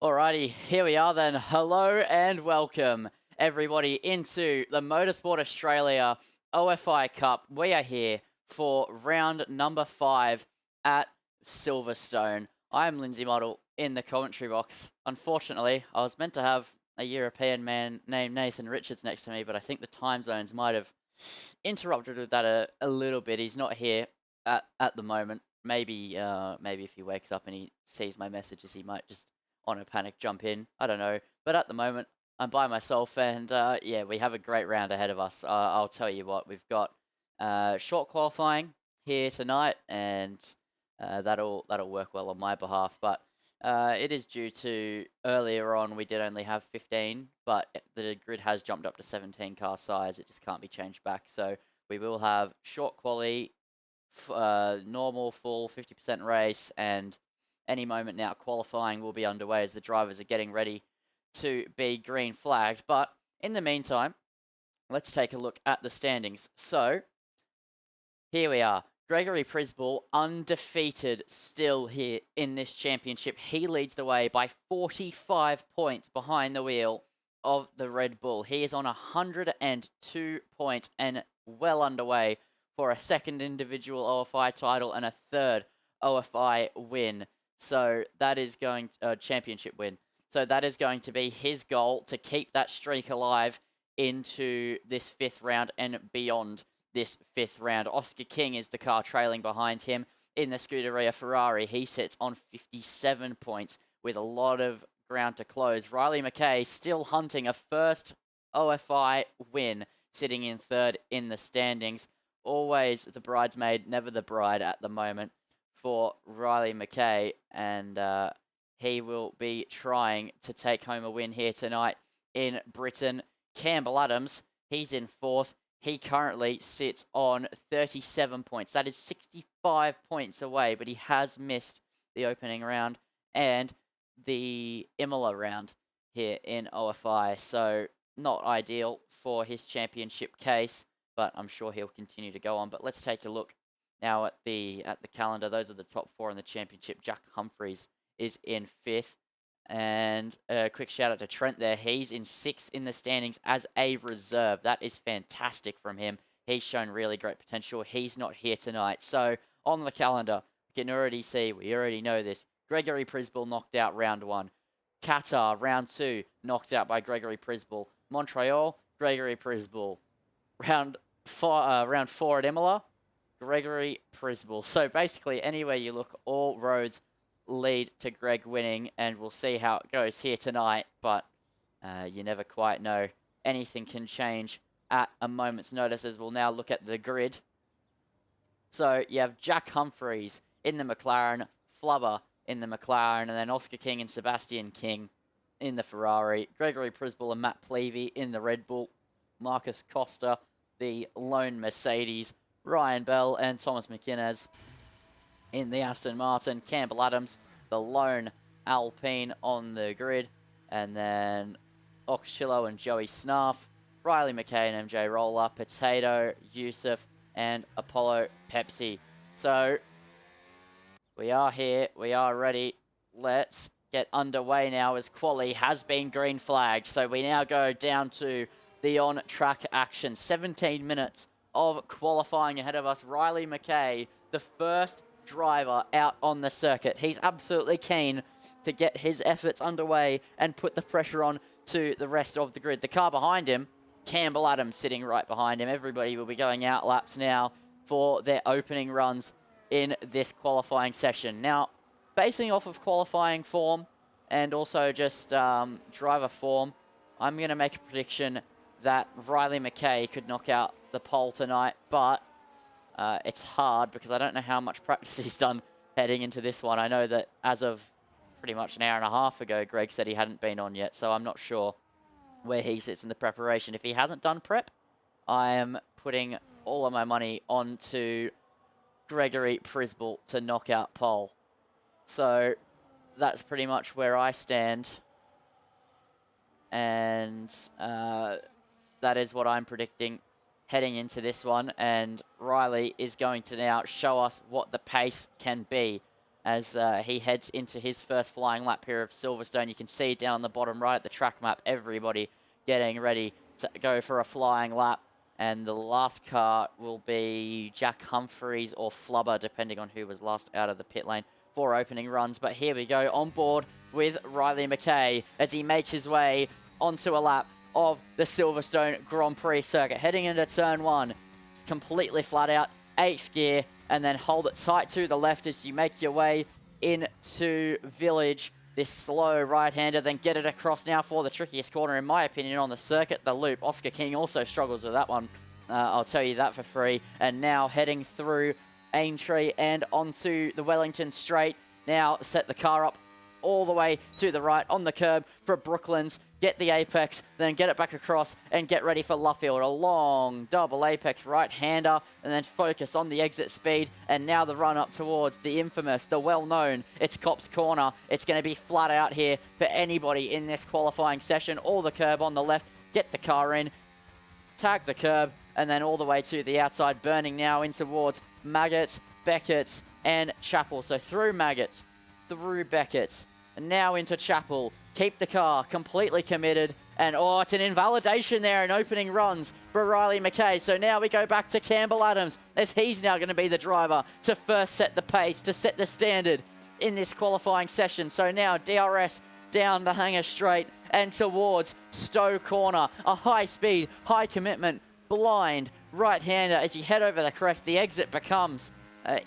Alrighty, here we are then. Hello and welcome everybody into the Motorsport Australia OFI Cup. We are here for round number 5 at Silverstone. I'm Lindsay Model in the commentary box. Unfortunately, I was meant to have a European man named Nathan Richards next to me, but I think the time zones might have interrupted with that a little bit. He's not here at the moment. Maybe if he wakes up and he sees my messages, he might just on a panic jump in. I don't know. But at the moment, I'm by myself, and yeah, we have a great round ahead of us. I'll tell you what, we've got short qualifying here tonight, and that'll work well on my behalf. But it is due to earlier on we did only have 15, but the grid has jumped up to 17 car size. It just can't be changed back. So we will have short quali, normal full 50% race, and any moment now qualifying will be underway as the drivers are getting ready to be green flagged. But in the meantime, let's take a look at the standings. So here we are. Gregory Przybyl, undefeated still here in this championship. He leads the way by 45 points behind the wheel of the Red Bull. He is on 102 points and well underway for a second individual OFI title and a third OFI win. So that is going championship win. So that is going to be his goal, to keep that streak alive into this 5th round and beyond this 5th round. Oscar King is the car trailing behind him in the Scuderia Ferrari. He sits on 57 points with a lot of ground to close. Riley McKay still hunting a first OFI win, sitting in 3rd in the standings. Always the bridesmaid, never the bride at the moment for Riley McKay, and he will be trying to take home a win here tonight in Britain. Campbell Adams, he's in 4th. He currently sits on 37 points. That is 65 points away, but he has missed the opening round and the Imola round here in OFI. So not ideal for his championship case, but I'm sure he'll continue to go on. But let's take a look now at the calendar. Those are the top 4 in the championship. Jack Humphreys is in 5th. And a quick shout out to Trent there. He's in 6th in the standings as a reserve. That is fantastic from him. He's shown really great potential. He's not here tonight. So on the calendar, we can already see, we already know this. Gregory Przybyl knocked out round 1. Qatar, round 2, knocked out by Gregory Przybyl. Montreal, Gregory Przybyl. Round 4 at Imola, Gregory Przybyl. So basically, anywhere you look, all roads lead to Greg winning, and we'll see how it goes here tonight, but you never quite know. Anything can change at a moment's notice, as we'll now look at the grid. So you have Jack Humphreys in the McLaren, Flubber in the McLaren, and then Oscar King and Sebastian King in the Ferrari, Gregory Przybyl and Matt Plevey in the Red Bull, Marcus Costa, the lone Mercedes, Ryan Bell and Thomas McInnes in the Aston Martin, Campbell Adams, the lone Alpine on the grid, and then Oxchillo and Joey Snarf, Riley McKay and MJ Roller, Potato, Yusuf, and Apollo Pepsi. So we are here, we are ready. Let's get underway now, as quali has been green flagged. So we now go down to the on-track action. 17 minutes of qualifying ahead of us. Riley McKay, the first driver out on the circuit. He's absolutely keen to get his efforts underway and put the pressure on to the rest of the grid. The car behind him, Campbell Adams sitting right behind him. Everybody will be going out laps now for their opening runs in this qualifying session. Now, basing off of qualifying form and also just driver form, I'm going to make a prediction that Riley McKay could knock out the pole tonight, but it's hard because I don't know how much practice he's done heading into this one. I know that as of pretty much an hour and a half ago, Greg said he hadn't been on yet, so I'm not sure where he sits in the preparation. If he hasn't done prep, I am putting all of my money onto Gregory Przybyl to knock out pole. So that's pretty much where I stand, and that is what I'm predicting heading into this one, and Riley is going to now show us what the pace can be. as he heads into his first flying lap here of Silverstone. You can see down on the bottom right, the track map, everybody getting ready to go for a flying lap. And the last car will be Jack Humphreys or Flubber, depending on who was last out of the pit lane for opening runs. But here we go, on board with Riley McKay as he makes his way onto a lap of the Silverstone Grand Prix circuit. Heading into turn 1, completely flat out, 8th gear, and then hold it tight to the left as you make your way into Village. This slow right-hander, then get it across now for the trickiest corner, in my opinion, on the circuit, the loop. Oscar King also struggles with that one. I'll tell you that for free. And now heading through Aintree and onto the Wellington Straight. Now set the car up all the way to the right on the curb for Brooklands. Get the apex, then get it back across and get ready for Luffield. A long double apex right-hander and then focus on the exit speed. And now the run up towards the infamous, the well-known, it's Copse Corner. It's going to be flat out here for anybody in this qualifying session. All the curb on the left, get the car in, tag the curb, and then all the way to the outside, burning now in towards Maggots, Beckett's, and Chapel. So through Maggots, through Beckett's, and now into Chapel. Keep the car completely committed. And, oh, it's an invalidation there in opening runs for Riley McKay. So now we go back to Campbell Adams as he's now going to be the driver to first set the pace, to set the standard in this qualifying session. So now DRS down the hanger straight and towards Stowe Corner. A high speed, high commitment, blind right-hander as you head over the crest. The exit becomes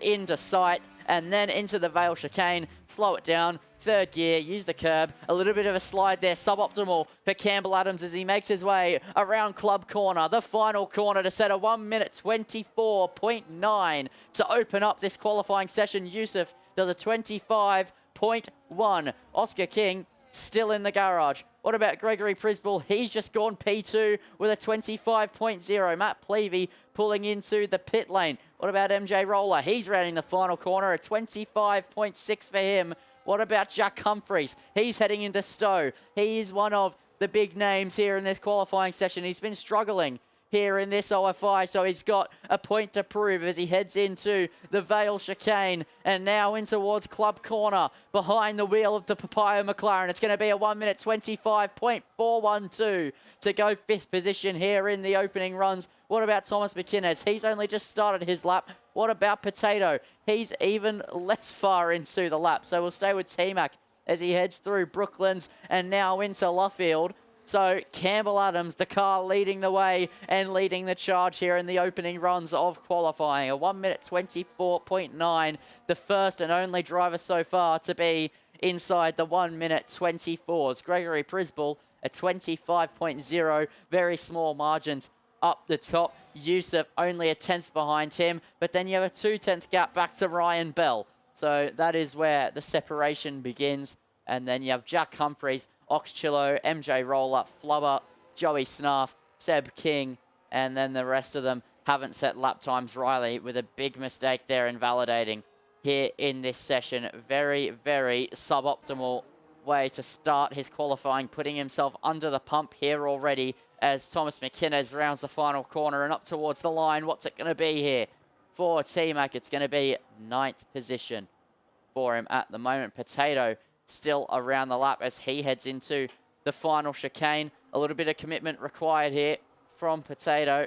into sight and then into the Vale chicane. Slow it down. 3rd gear, use the curb. A little bit of a slide there, suboptimal for Campbell Adams as he makes his way around Club Corner. The final corner to set a 1 minute 24.9 to open up this qualifying session. Yusuf does a 25.1. Oscar King still in the garage. What about Gregory Przybyl? He's just gone P2 with a 25.0. Matt Plevey pulling into the pit lane. What about MJ Roller? He's rounding the final corner, a 25.6 for him. What about Jack Humphreys? He's heading into Stowe. He is one of the big names here in this qualifying session. He's been struggling here in this OFI, so he's got a point to prove as he heads into the Vale chicane and now in towards Club Corner behind the wheel of the Papaya McLaren. It's going to be a 1 minute 25.412 to go 5th position here in the opening runs. What about Thomas McInnes? He's only just started his lap. What about Potato? He's even less far into the lap, so we'll stay with T-Mac as he heads through Brooklands and now into Luffield. So Campbell Adams, the car leading the way and leading the charge here in the opening runs of qualifying. A 1 minute 24.9, the first and only driver so far to be inside the 1 minute 24s. Gregory Przybyl, a 25.0, very small margins up the top. Yusuf only a 10th behind him, but then you have a 2/10 gap back to Ryan Bell. So that is where the separation begins. And then you have Jack Humphreys, Oxchillo, MJ Roller, Flubber, Joey Snarf, Seb King, and then the rest of them haven't set lap times. Riley with a big mistake there, invalidating here in this session. Very, very suboptimal way to start his qualifying, putting himself under the pump here already as Thomas McInnes rounds the final corner and up towards the line. What's it going to be here for T-Mac? It's going to be 9th position for him at the moment. Potato still around the lap as he heads into the final chicane. A little bit of commitment required here from Potato.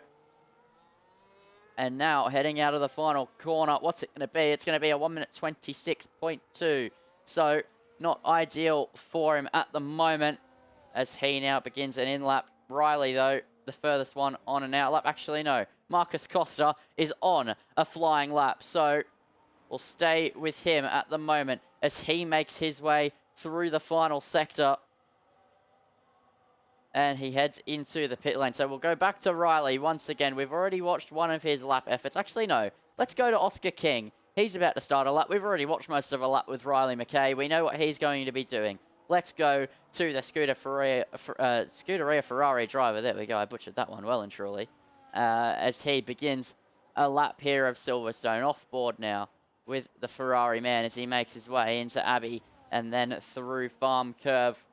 And now heading out of the final corner. What's it going to be? It's going to be a 1 minute 26.2. So not ideal for him at the moment as he now begins an in-lap. Riley, though, the furthest one on an out lap. Actually, no. Marcus Costa is on a flying lap. So we'll stay with him at the moment as he makes his way through the final sector. And he heads into the pit lane. So we'll go back to Riley once again. We've already watched one of his lap efforts. Actually, no. Let's go to Oscar King. He's about to start a lap. We've already watched most of a lap with Riley McKay. We know what he's going to be doing. Let's go to the Scuderia Ferrari driver. There we go. I butchered that one well and truly. As he begins a lap here of Silverstone. Off board now with the Ferrari man as he makes his way into Abbey and then through Farm Curve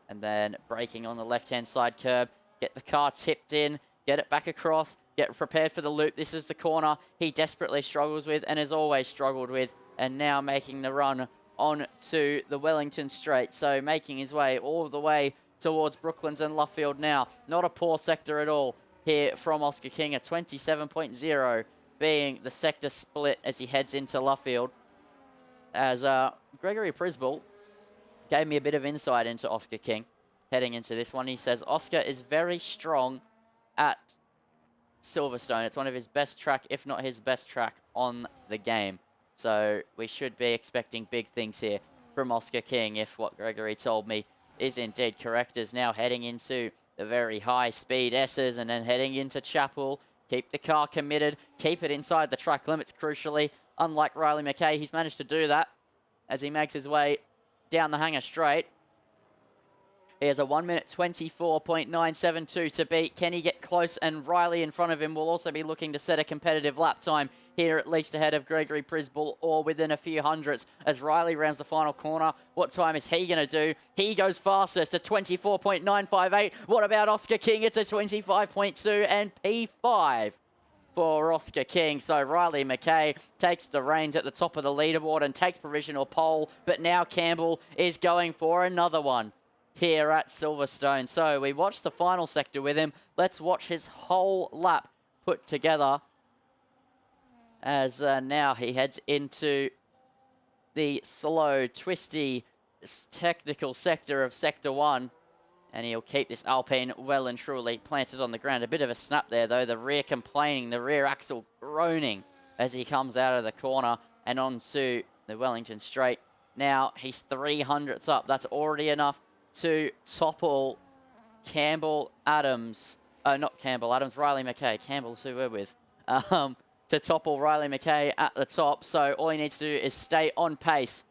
and then braking on the left-hand side curb. Get the car tipped in, get it back across, get prepared for the loop. This is the corner he desperately struggles with and has always struggled with and now making the run on to the Wellington Straight. So making his way all the way towards Brooklands and Luffield now. Not a poor sector at all here from Oscar King, a 27.0 being the sector split as he heads into Luffield. As Gregory Przybyl gave me a bit of insight into Oscar King heading into this one. He says Oscar is very strong at Silverstone. It's one of his best track, if not his best track on the game. So we should be expecting big things here from Oscar King if what Gregory told me is indeed correct. Is now heading into the very high speed S's and then heading into Chapel. Keep the car committed. Keep it inside the track limits, crucially. Unlike Riley McKay, he's managed to do that as he makes his way down the hanger straight. He has a 1 minute 24.972 to beat. Can he get close? And Riley in front of him will also be looking to set a competitive lap time here, at least ahead of Gregory Przybyl or within a few hundredths as Riley rounds the final corner. What time is he going to do? He goes fastest at 24.958. What about Oscar King? It's a 25.2 and P5 for Oscar King. So Riley McKay takes the reins at the top of the leaderboard and takes provisional pole. But now Campbell is going for another one here at Silverstone. So we watched the final sector with him. Let's watch his whole lap put together as now he heads into the slow, twisty, technical sector of Sector 1. And he'll keep this Alpine well and truly planted on the ground. A bit of a snap there, though. The rear complaining, the rear axle groaning as he comes out of the corner and onto the Wellington Straight. Now he's 300ths up. That's already enough to topple Campbell Adams. Not Campbell Adams, Riley McKay. Campbell's who we're with. To topple Riley McKay at the top. So all he needs to do is stay on pace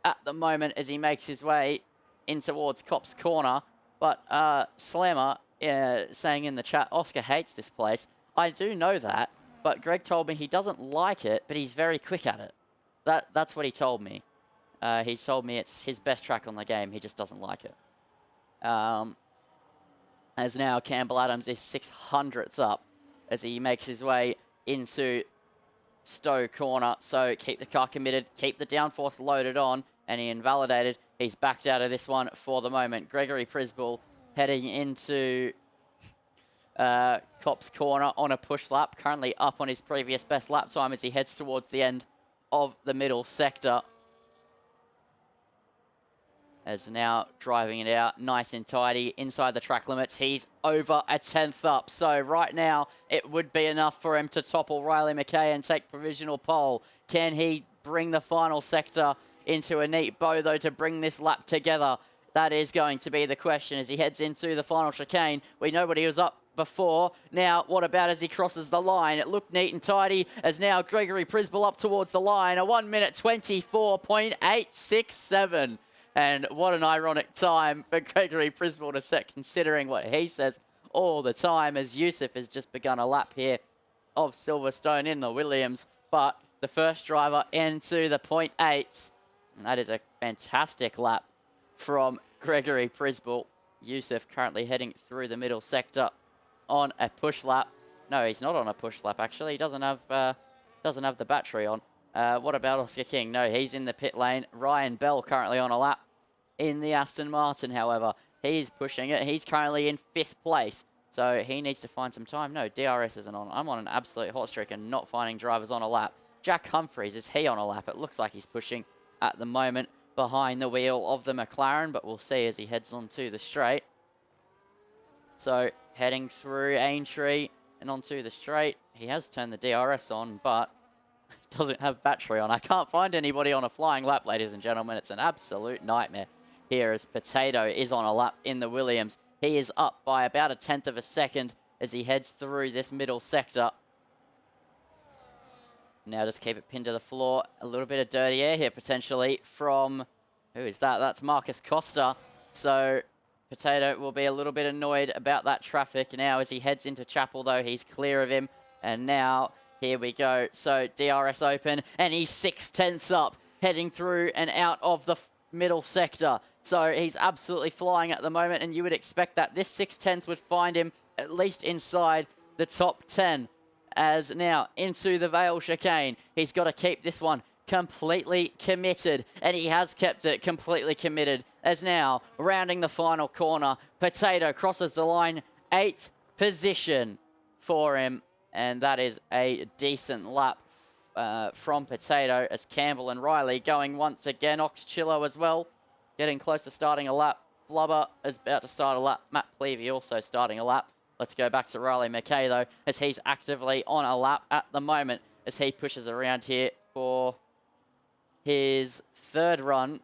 at the moment as he makes his way in towards Cop's Corner. But Slammer saying in the chat, Oscar hates this place. I do know that, but Greg told me he doesn't like it, but he's very quick at it. That's what he told me. He told me it's his best track on the game. He just doesn't like it. As now Campbell Adams is 600ths up as he makes his way into Stowe Corner. So keep the car committed, keep the downforce loaded on, and he invalidated. He's backed out of this one for the moment. Gregory Przybyl heading into Cop's Corner on a push lap, currently up on his previous best lap time as he heads towards the end of the middle sector. As now driving it out nice and tidy inside the track limits. He's over a 10th up. So right now it would be enough for him to topple Riley McKay and take provisional pole. Can he bring the final sector into a neat bow, though, to bring this lap together? That is going to be the question as he heads into the final chicane. We know what he was up before. Now, what about as he crosses the line? It looked neat and tidy as now Gregory Przybyl up towards the line. A 1 minute 24.867. And what an ironic time for Gregory Przybyl to set, considering what he says all the time, as Yusuf has just begun a lap here of Silverstone in the Williams. But the first driver into the .8. And that is a fantastic lap from Gregory Przybyl. Yusuf currently heading through the middle sector on a push lap. No, he's not on a push lap, actually. He doesn't have the battery on. What about Oscar King? No, he's in the pit lane. Ryan Bell currently on a lap in the Aston Martin, however. He's pushing it. He's currently in 5th place. So he needs to find some time. No, DRS isn't on. I'm on an absolute hot streak and not finding drivers on a lap. Jack Humphreys, is he on a lap? It looks like he's pushing at the moment behind the wheel of the McLaren, but we'll see as he heads onto the straight. So heading through Aintree and onto the straight. He has turned the DRS on, but doesn't have battery on. I can't find anybody on a flying lap, ladies and gentlemen. It's an absolute nightmare here as Potato is on a lap in the Williams. He is up by about a 10th of a second as he heads through this middle sector. Now just keep it pinned to the floor. A little bit of dirty air here potentially from, who is that? That's Marcus Costa. So Potato will be a little bit annoyed about that traffic now as he heads into Chapel, though. He's clear of him. And now here we go. So DRS open and he's 6/10 up heading through and out of the middle sector. So he's absolutely flying at the moment, and you would expect that this 6/10 would find him at least inside the top 10. As now into the Vale chicane. He's got to keep this one completely committed, and he has kept it completely committed, as now, rounding the final corner, Potato crosses the line, 8th position for him, and that is a decent lap from Potato, as Campbell and Riley going once again. Oxchillo as well, getting close to starting a lap. Flubber is about to start a lap. Matt Plevey also starting a lap. Let's go back to Riley McKay, though, as he's actively on a lap at the moment, as he pushes around here for his 3rd run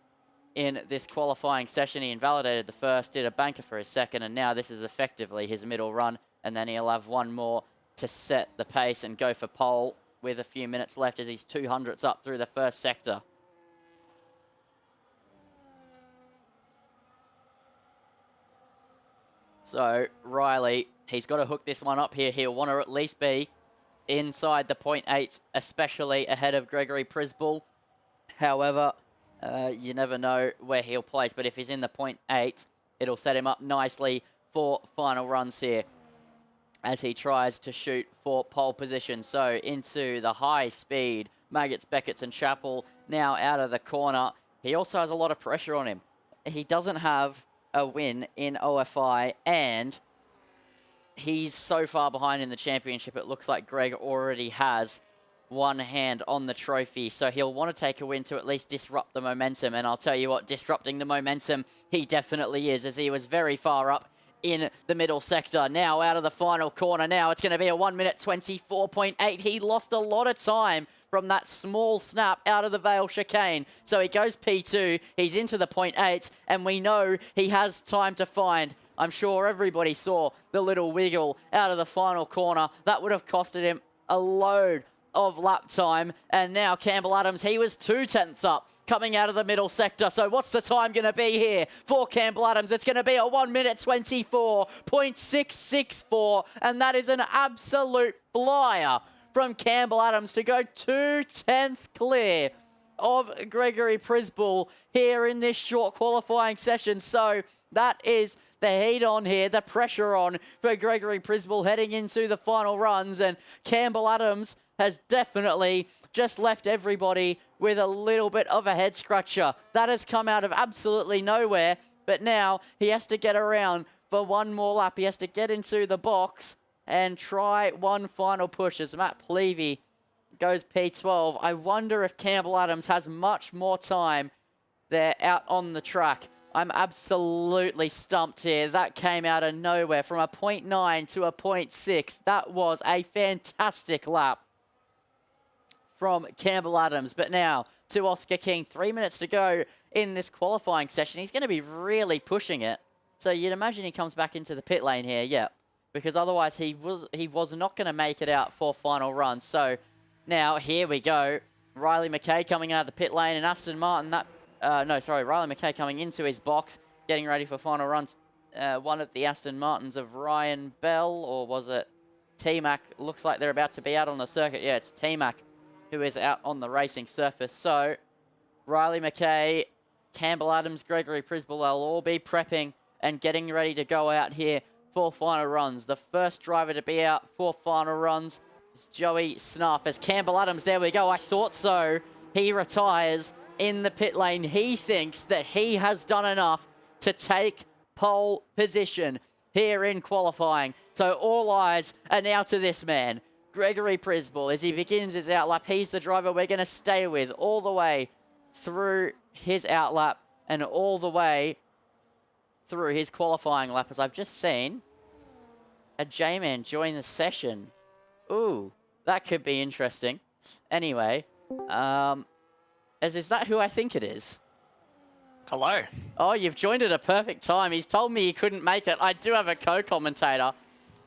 in this qualifying session. He invalidated the first, did a banker for his 2nd, and now this is effectively his middle run, and then he'll have one more to set the pace and go for pole with a few minutes left, as he's 200ths up through the first sector. So Riley, he's got to hook this one up here. He'll want to at least be inside the 0.8, especially ahead of Gregory Przybyl. However, you never know where he'll place, but if he's in the 0.8, it'll set him up nicely for final runs here, as he tries to shoot for pole position. So into the high speed, Maggots, Beckett's and Chappell now out of the corner. He also has a lot of pressure on him. He doesn't have a win in OFI, and he's so far behind in the championship, it looks like Greg already has one hand on the trophy. So he'll want to take a win to at least disrupt the momentum. And I'll tell you what, disrupting the momentum, he definitely is, as he was very far up in the middle sector. Now out of the final corner. Now it's going to be a 1 minute 24.8. He lost a lot of time from that small snap out of the Vale chicane. So he goes P2, he's into the 0.8, and we know he has time to find. I'm sure everybody saw the little wiggle out of the final corner. That would have costed him a load of lap time. And now Campbell Adams, he was 2/10ths up coming out of the middle sector. So what's the time going to be here for Campbell Adams? It's going to be a 1 minute 24.664, and that is an absolute flyer from Campbell Adams to go 2/10ths clear of Gregory Przybyl here in this short qualifying session. So that is the heat on here, the pressure on for Gregory Przybyl heading into the final runs, and Campbell Adams has definitely just left everybody with a little bit of a head scratcher. That has come out of absolutely nowhere, but now he has to get around for one more lap. He has to get into the box and try one final push, as Matt Plevey goes P12. I wonder if Campbell Adams has much more time there out on the track. I'm absolutely stumped here. That came out of nowhere from a 0.9 to a 0.6. That was a fantastic lap from Campbell Adams. But now to Oscar King. 3 minutes to go in this qualifying session. He's going to be really pushing it. So you'd imagine he comes back into the pit lane here. Yeah, because otherwise he was not going to make it out for final run. So now here we go. Riley McKay coming out of the pit lane, and Aston Martin, Riley McKay coming into his box, getting ready for final runs. One of the Aston Martins of Ryan Bell, or was it T-Mac? Looks like they're about to be out on the circuit. Yeah, it's T-Mac who is out on the racing surface. So Riley McKay, Campbell Adams, Gregory Przybyl will all be prepping and getting ready to go out here for final runs. The first driver to be out for final runs is Joey Snuff. As Campbell Adams, there we go, I thought so. He retires in the pit lane. He thinks that he has done enough to take pole position here in qualifying. So all eyes are now to this man, Gregory Przybyl, as he begins his outlap. He's the driver we're going to stay with all the way through his outlap and all the way through his qualifying lap, as I've just seen a J-Man join the session. Ooh, that could be interesting. Anyway, is that who I think it is? Hello. Oh, you've joined at a perfect time. He's told me he couldn't make it. I do have a co-commentator.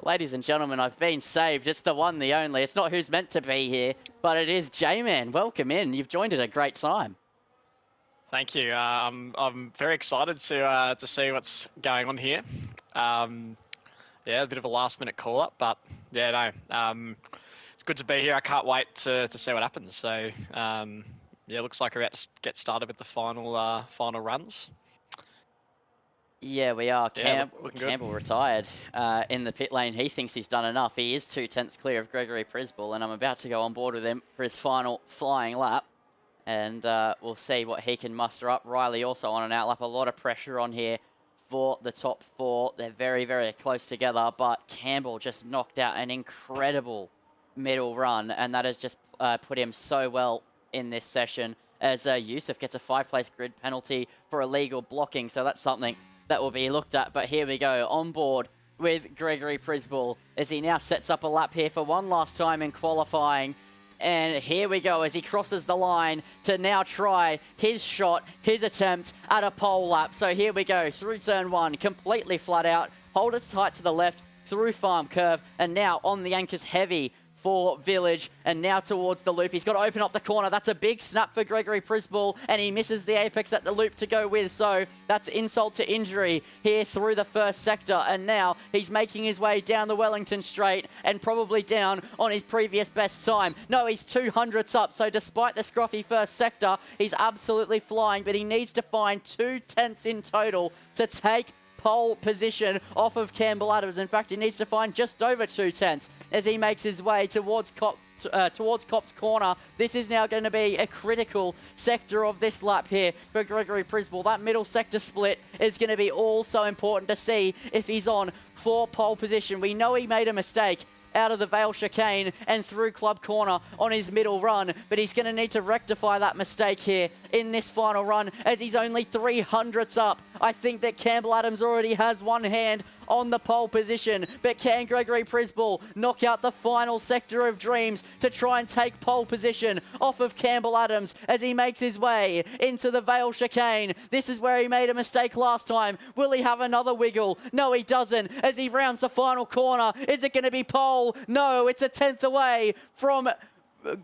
Ladies and gentlemen, I've been saved. It's the one, the only. It's not who's meant to be here, but it is J-Man. Welcome in. You've joined at a great time. Thank you. I'm very excited to see what's going on here. Yeah, a bit of a last-minute call-up, but yeah, no, it's good to be here. I can't wait to see what happens. So yeah, looks like we're about to get started with the final runs. Yeah, we are. Yeah, Campbell retired in the pit lane. He thinks he's done enough. He is 2/10ths clear of Gregory Przybyl, and I'm about to go on board with him for his final flying lap. And we'll see what he can muster up. Riley also on an outlap. A lot of pressure on here for the top four. They're very, very close together, but Campbell just knocked out an incredible middle run, and that has just put him so well in this session, as Yusuf gets a 5-place grid penalty for illegal blocking, so that's something that will be looked at. But here we go, on board with Gregory Przybyl, as he now sets up a lap here for one last time in qualifying. And here we go as he crosses the line to now try his shot, his attempt at a pole lap. So here we go, through turn one, completely flat out, hold it tight to the left, through farm curve, and now on the anchors heavy for Village, and now towards the loop. He's got to open up the corner. That's a big snap for Gregory Przybyl, and he misses the apex at the loop to go with. So that's insult to injury here through the first sector, and now he's making his way down the Wellington Straight and probably down on his previous best time. No, he's 200ths up, so despite the scruffy first sector, he's absolutely flying, but he needs to find 2/10 in total to take pole position off of Campbell Adams. In fact, he needs to find just over 2/10 as he makes his way towards Cop's Corner. This is now going to be a critical sector of this lap here for Gregory Przybyl. That middle sector split is going to be all so important to see if he's on for pole position. We know he made a mistake out of the Vale chicane and through Club Corner on his middle run, but he's going to need to rectify that mistake here in this final run, as he's only 300ths up. I think that Campbell Adams already has one hand on the pole position, but can Gregory Przybyl knock out the final sector of Dreams to try and take pole position off of Campbell Adams as he makes his way into the Vale chicane? This is where he made a mistake last time. Will he have another wiggle? No, he doesn't, as he rounds the final corner. Is it going to be pole? No, it's a 10th away from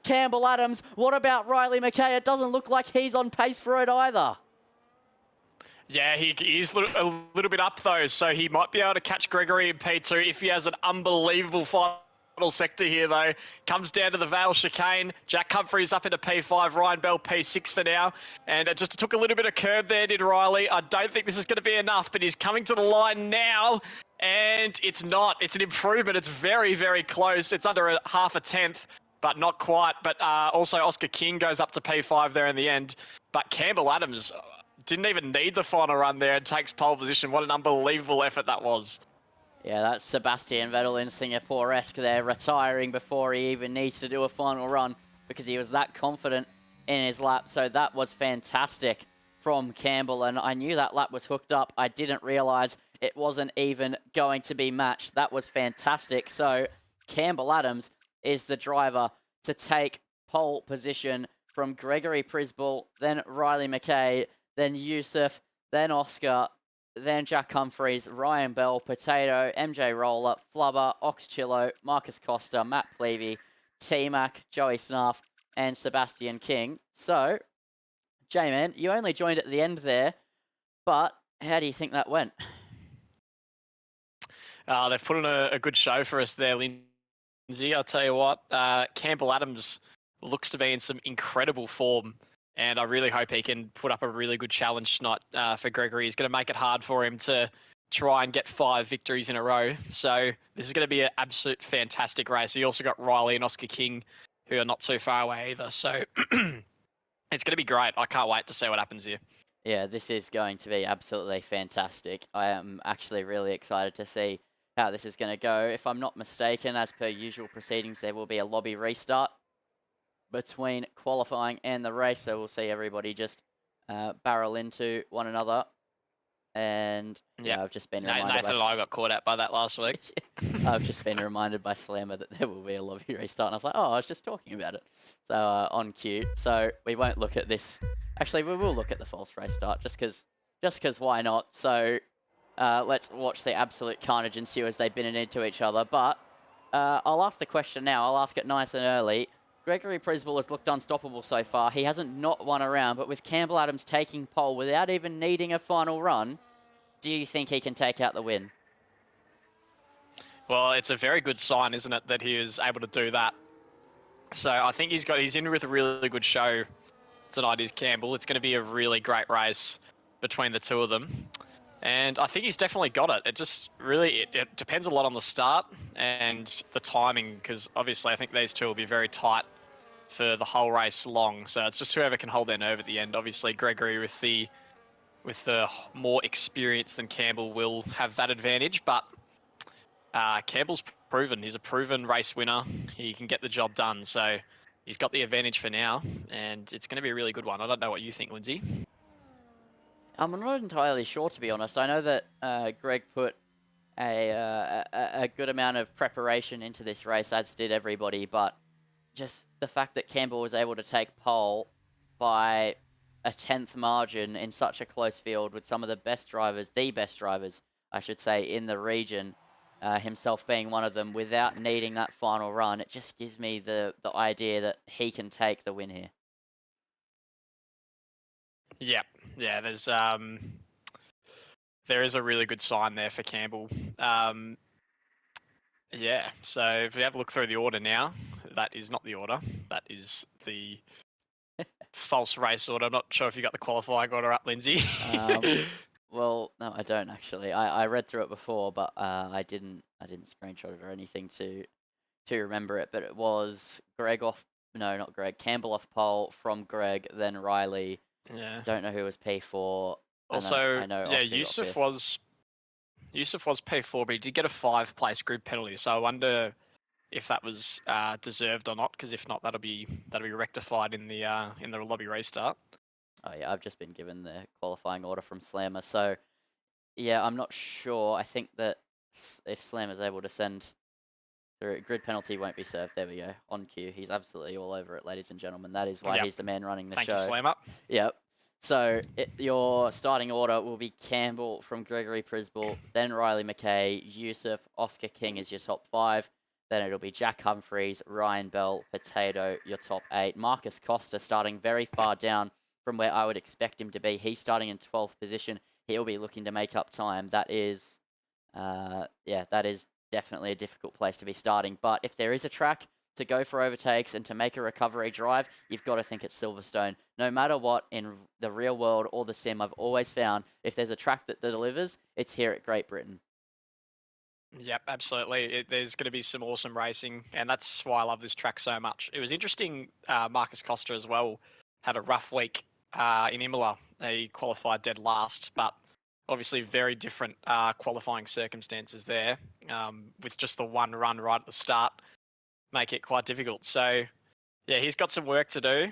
Campbell Adams. What about Riley McKay? It doesn't look like he's on pace for it either. Yeah, he is a little bit up though, so he might be able to catch Gregory in P2 if he has an unbelievable final sector here though. Comes down to the Vale chicane. Jack Humphreys up into P5, Ryan Bell P6 for now. And it just took a little bit of curb there, did Riley. I don't think this is going to be enough, but he's coming to the line now. And it's not. It's an improvement. It's very, very close. It's under a half a tenth, but not quite. But also Oscar King goes up to P5 there in the end. But Campbell Adams didn't even need the final run there and takes pole position. What an unbelievable effort that was. Yeah, that's Sebastian Vettel in Singapore-esque there, retiring before he even needs to do a final run because he was that confident in his lap. So that was fantastic from Campbell, and I knew that lap was hooked up. I didn't realise it wasn't even going to be matched. That was fantastic. So Campbell Adams is the driver to take pole position from Gregory Przybyl, then Riley McKay, then Yusuf, then Oscar, then Jack Humphreys, Ryan Bell, Potato, MJ Roller, Flubber, Oxchillo, Marcus Costa, Matt Plevey, T-Mac, Joey Snarf, and Sebastian King. So, J-Man, you only joined at the end there, but how do you think that went? They've put on a good show for us there, Lindsay. I'll tell you what, Campbell Adams looks to be in some incredible form. And I really hope he can put up a really good challenge tonight for Gregory. He's going to make it hard for him to try and get 5 victories in a row. So this is going to be an absolute fantastic race. You also got Riley and Oscar King, who are not too far away either. So it's going to be great. I can't wait to see what happens here. Yeah, this is going to be absolutely fantastic. I am actually really excited to see how this is going to go. If I'm not mistaken, as per usual proceedings, there will be a lobby restart between qualifying and the race, so we'll see everybody just barrel into one another. And yeah, I've just been reminded. Nathan and I got caught out by that last week. I've just been reminded by Slammer that there will be a lobby restart, and I was like, oh, I was just talking about it. So on cue. So we won't look at this. Actually, we will look at the false restart just because why not? So let's watch the absolute carnage ensue as they bin it into each other. But I'll ask the question now. I'll ask it nice and early. Gregory Przybyl has looked unstoppable so far. He hasn't not won a round, but with Campbell Adams taking pole without even needing a final run, do you think he can take out the win? Well, it's a very good sign, isn't it, that he was able to do that. So I think he's in with a really good show tonight, is Campbell. It's going to be a really great race between the two of them. And I think he's definitely got it. It just really, it depends a lot on the start and the timing, because obviously I think these two will be very tight for the whole race long. So it's just whoever can hold their nerve at the end. Obviously, Gregory with the more experience than Campbell will have that advantage, but Campbell's proven. He's a proven race winner. He can get the job done. So he's got the advantage for now, and it's going to be a really good one. I don't know what you think, Lindsay. I'm not entirely sure, to be honest. I know that Greg put a good amount of preparation into this race, as did everybody, but just the fact that Campbell was able to take pole by a 10th margin in such a close field with some of the best drivers, I should say, in the region, himself being one of them, without needing that final run, it just gives me the idea that he can take the win here. Yeah, there is a really good sign there for Campbell. Yeah, so if we have a look through the order now, that is not the order. That is the false race order. I'm not sure if you got the qualifying order up, Lindsay. Well, no, I don't actually. I read through it before, but I didn't screenshot it or anything to remember it. But it was not Greg, Campbell off pole from Greg, then Riley. Yeah. Don't know who was P4. Also, I know yeah, Oscar Yusuf was P4, but he did get a 5-place grid penalty. So I wonder if that was deserved or not. Because if not, that'll be rectified in the lobby restart. Oh yeah, I've just been given the qualifying order from Slammer. So yeah, I'm not sure. I think that if Slammer's able to send through, grid penalty won't be served. There we go. On cue. He's absolutely all over it, ladies and gentlemen. That is why he's the man running the show. Thank you, Slammer. Yep. So your starting order will be Campbell from Gregory Przybyl, then Riley McKay, Yusuf, Oscar King is your top 5. Then it'll be Jack Humphreys, Ryan Bell, Potato, your top 8. Marcus Costa starting very far down from where I would expect him to be. He's starting in 12th position. He'll be looking to make up time. That is, that is definitely a difficult place to be starting. But if there is a track to go for overtakes and to make a recovery drive, you've got to think it's Silverstone. No matter what, in the real world or the sim, I've always found if there's a track that delivers, it's here at Great Britain. Yep, absolutely. There's going to be some awesome racing, and that's why I love this track so much. It was interesting, Marcus Costa as well had a rough week in Imola. He qualified dead last, but obviously very different qualifying circumstances there, with just the one run right at the start make it quite difficult. So yeah, he's got some work to do.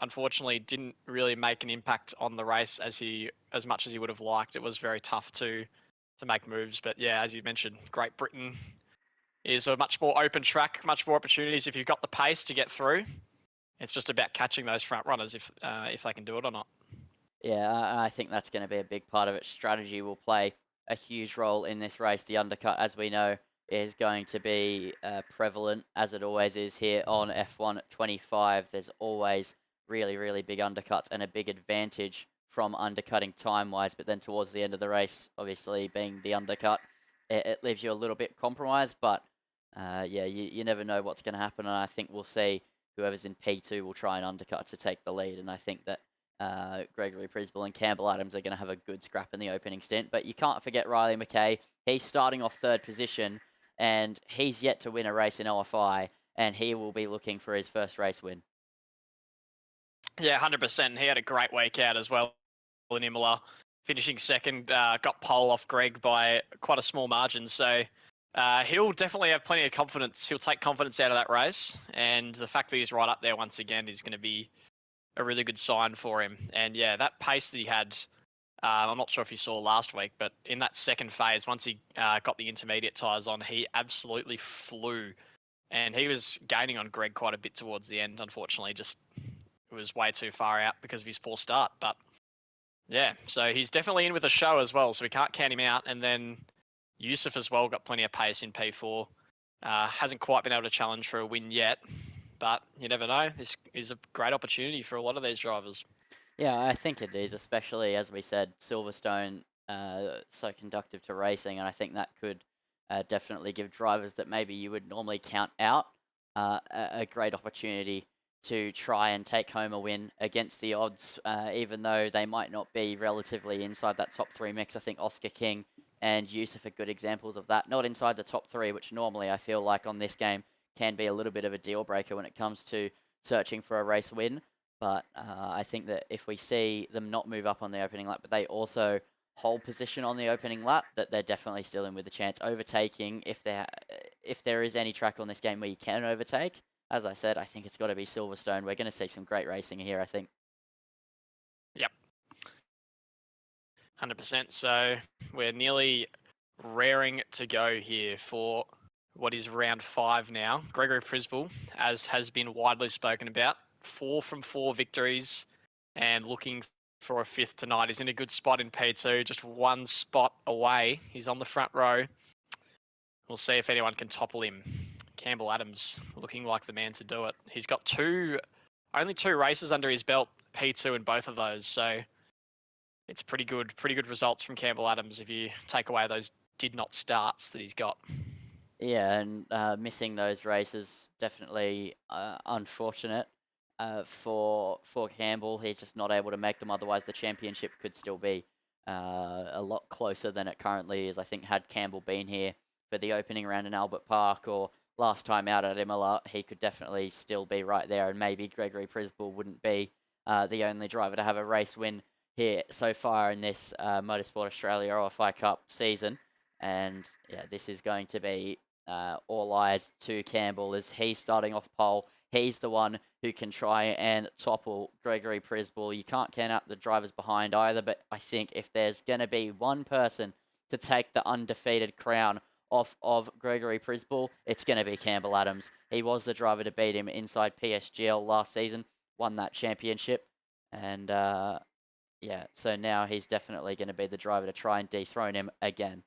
Unfortunately, didn't really make an impact on the race as much as he would have liked. It was very tough to make moves. But yeah, as you mentioned, Great Britain is a much more open track, much more opportunities if you've got the pace to get through. It's just about catching those front runners if they can do it or not. Yeah, I think that's going to be a big part of it. Strategy will play a huge role in this race. The undercut, as we know, is going to be prevalent, as it always is here on F1 25. There's always really, really big undercuts and a big advantage from undercutting time-wise, but then towards the end of the race, obviously being the undercut, it leaves you a little bit compromised, but yeah, you never know what's going to happen, and I think we'll see whoever's in P2 will try and undercut to take the lead, and I think that Gregory Przybyl and Campbell Adams are going to have a good scrap in the opening stint, but you can't forget Riley McKay. He's starting off 3rd position, and he's yet to win a race in OFI, and he will be looking for his first race win. Yeah, 100%. He had a great week out as well in Imola, finishing 2nd, got pole off Greg by quite a small margin. So he'll definitely have plenty of confidence. He'll take confidence out of that race, and the fact that he's right up there once again is going to be a really good sign for him. And yeah, that pace that he had, I'm not sure if you saw last week, but in that second phase, once he got the intermediate tyres on, he absolutely flew. And he was gaining on Greg quite a bit towards the end, unfortunately. Just it was way too far out because of his poor start. But yeah, so he's definitely in with a show as well, so we can't count him out. And then Yusuf as well got plenty of pace in P4. Hasn't quite been able to challenge for a win yet, but you never know. This is a great opportunity for a lot of these drivers. Yeah, I think it is, especially, as we said, Silverstone, so conductive to racing, and I think that could definitely give drivers that maybe you would normally count out a great opportunity to try and take home a win against the odds, even though they might not be relatively inside that top 3 mix. I think Oscar King and Yusuf are good examples of that. Not inside the top 3, which normally I feel like on this game can be a little bit of a deal breaker when it comes to searching for a race win. But I think that if we see them not move up on the opening lap, but they also hold position on the opening lap, that they're definitely still in with a chance. Overtaking, if there is any track on this game where you can overtake, as I said, I think it's got to be Silverstone. We're going to see some great racing here, I think. Yep. 100%. So we're nearly raring to go here for what is round 5 now. Gregory Przybyl, as has been widely spoken about, 4 from 4 victories and looking for a 5th tonight. He's in a good spot in P2, just 1 spot away. He's on the front row. We'll see if anyone can topple him. Campbell Adams looking like the man to do it. He's got only 2 races under his belt, P2 in both of those. So it's pretty good results from Campbell Adams if you take away those did not starts that he's got. Yeah, and missing those races definitely unfortunate for Campbell. He's just not able to make them. Otherwise, the championship could still be a lot closer than it currently is. I think had Campbell been here for the opening round in Albert Park or last time out at Imola, he could definitely still be right there. And maybe Gregory Przybyl wouldn't be the only driver to have a race win here so far in this Motorsport Australia OFI Cup season. And yeah, this is going to be all eyes to Campbell as he's starting off pole. He's the one who can try and topple Gregory Przybyl. You can't count out the drivers behind either, but I think if there's going to be one person to take the undefeated crown off of Gregory Przybyl, it's going to be Campbell Adams. He was the driver to beat him inside PSGL last season, won that championship, and yeah, so now he's definitely going to be the driver to try and dethrone him again.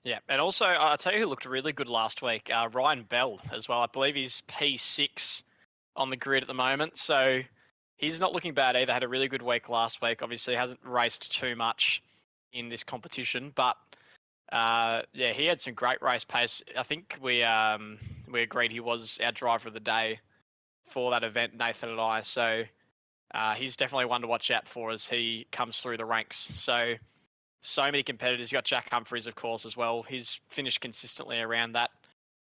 Yeah, and also I'll tell you who looked really good last week, Ryan Bell as well. I believe he's P6 on the grid at the moment, so he's not looking bad either. Had a really good week last week. Obviously hasn't raced too much in this competition, but yeah, he had some great race pace. I think we agreed he was our driver of the day for that event, Nathan and I. So he's definitely one to watch out for as he comes through the ranks. So many competitors. You got Jack Humphries, of course, as well. He's finished consistently around that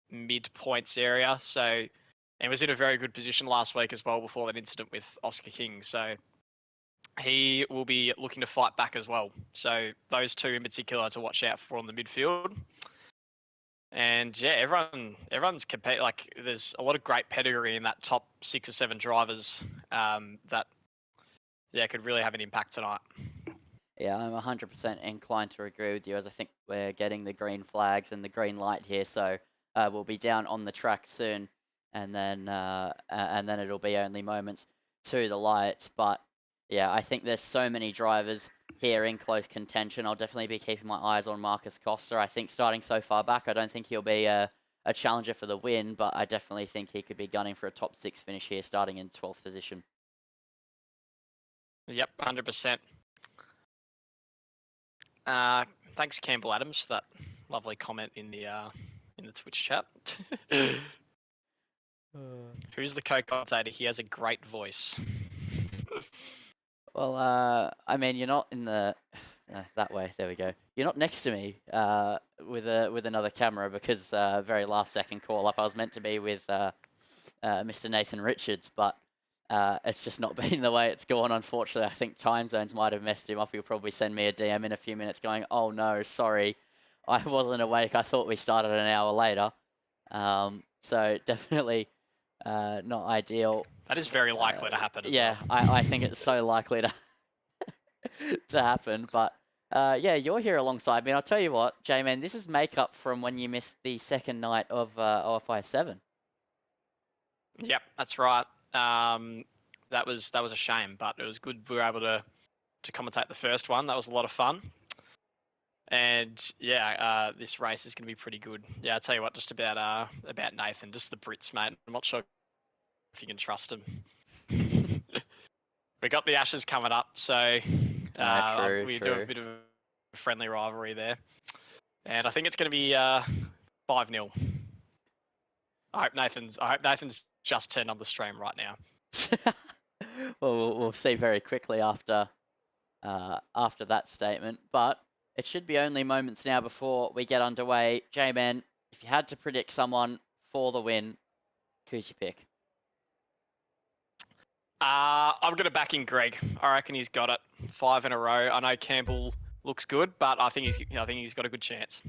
mid-points area. So, and was in a very good position last week as well before that incident with Oscar King. So he will be looking to fight back as well. So those 2 in particular to watch out for on the midfield. And yeah, everyone's competing. Like, there's a lot of great pedigree in that top 6 or 7 drivers that could really have an impact tonight. Yeah, I'm 100% inclined to agree with you, as I think we're getting the green flags and the green light here. So we'll be down on the track soon, and then it'll be only moments to the lights. But yeah, I think there's so many drivers here in close contention. I'll definitely be keeping my eyes on Marcus Costa. I think starting so far back, I don't think he'll be a challenger for the win, but I definitely think he could be gunning for a top 6 finish here, starting in 12th position. Yep, 100%. Thanks, Campbell Adams, for that lovely comment in the Twitch chat. Who's the co-commentator? He has a great voice. Well, I mean, you're not in the that way. There we go. You're not next to me with another camera because very last second call up. I was meant to be with Mr. Nathan Richards, but it's just not been the way it's gone. Unfortunately, I think time zones might have messed him up. He'll probably send me a DM in a few minutes, going, "Oh no, sorry, I wasn't awake. I thought we started an hour later." So definitely not ideal. That is very likely to happen as yeah, well. I think it's so likely to to happen. But yeah, you're here alongside me. And I'll tell you what, J-Man, this is makeup from when you missed the second night of OFI 7. Yep, that's right. That was a shame, but it was good we were able to commentate the first one. That was a lot of fun. And yeah, this race is going to be pretty good. Yeah, I'll tell you what, just about Nathan, just the Brits, mate. I'm not sure if you can trust him. We got the Ashes coming up, so we do have a bit of a friendly rivalry there. And I think it's going to be 5-0. I hope Nathan's just turned on the stream right now. Well, we'll see very quickly after that statement, but it should be only moments now before we get underway. J-Man, if if you had to predict someone for the win, who's your pick? I'm going to back in Greg. I reckon he's got it 5 in a row. I know Campbell looks good, but I think he's got a good chance.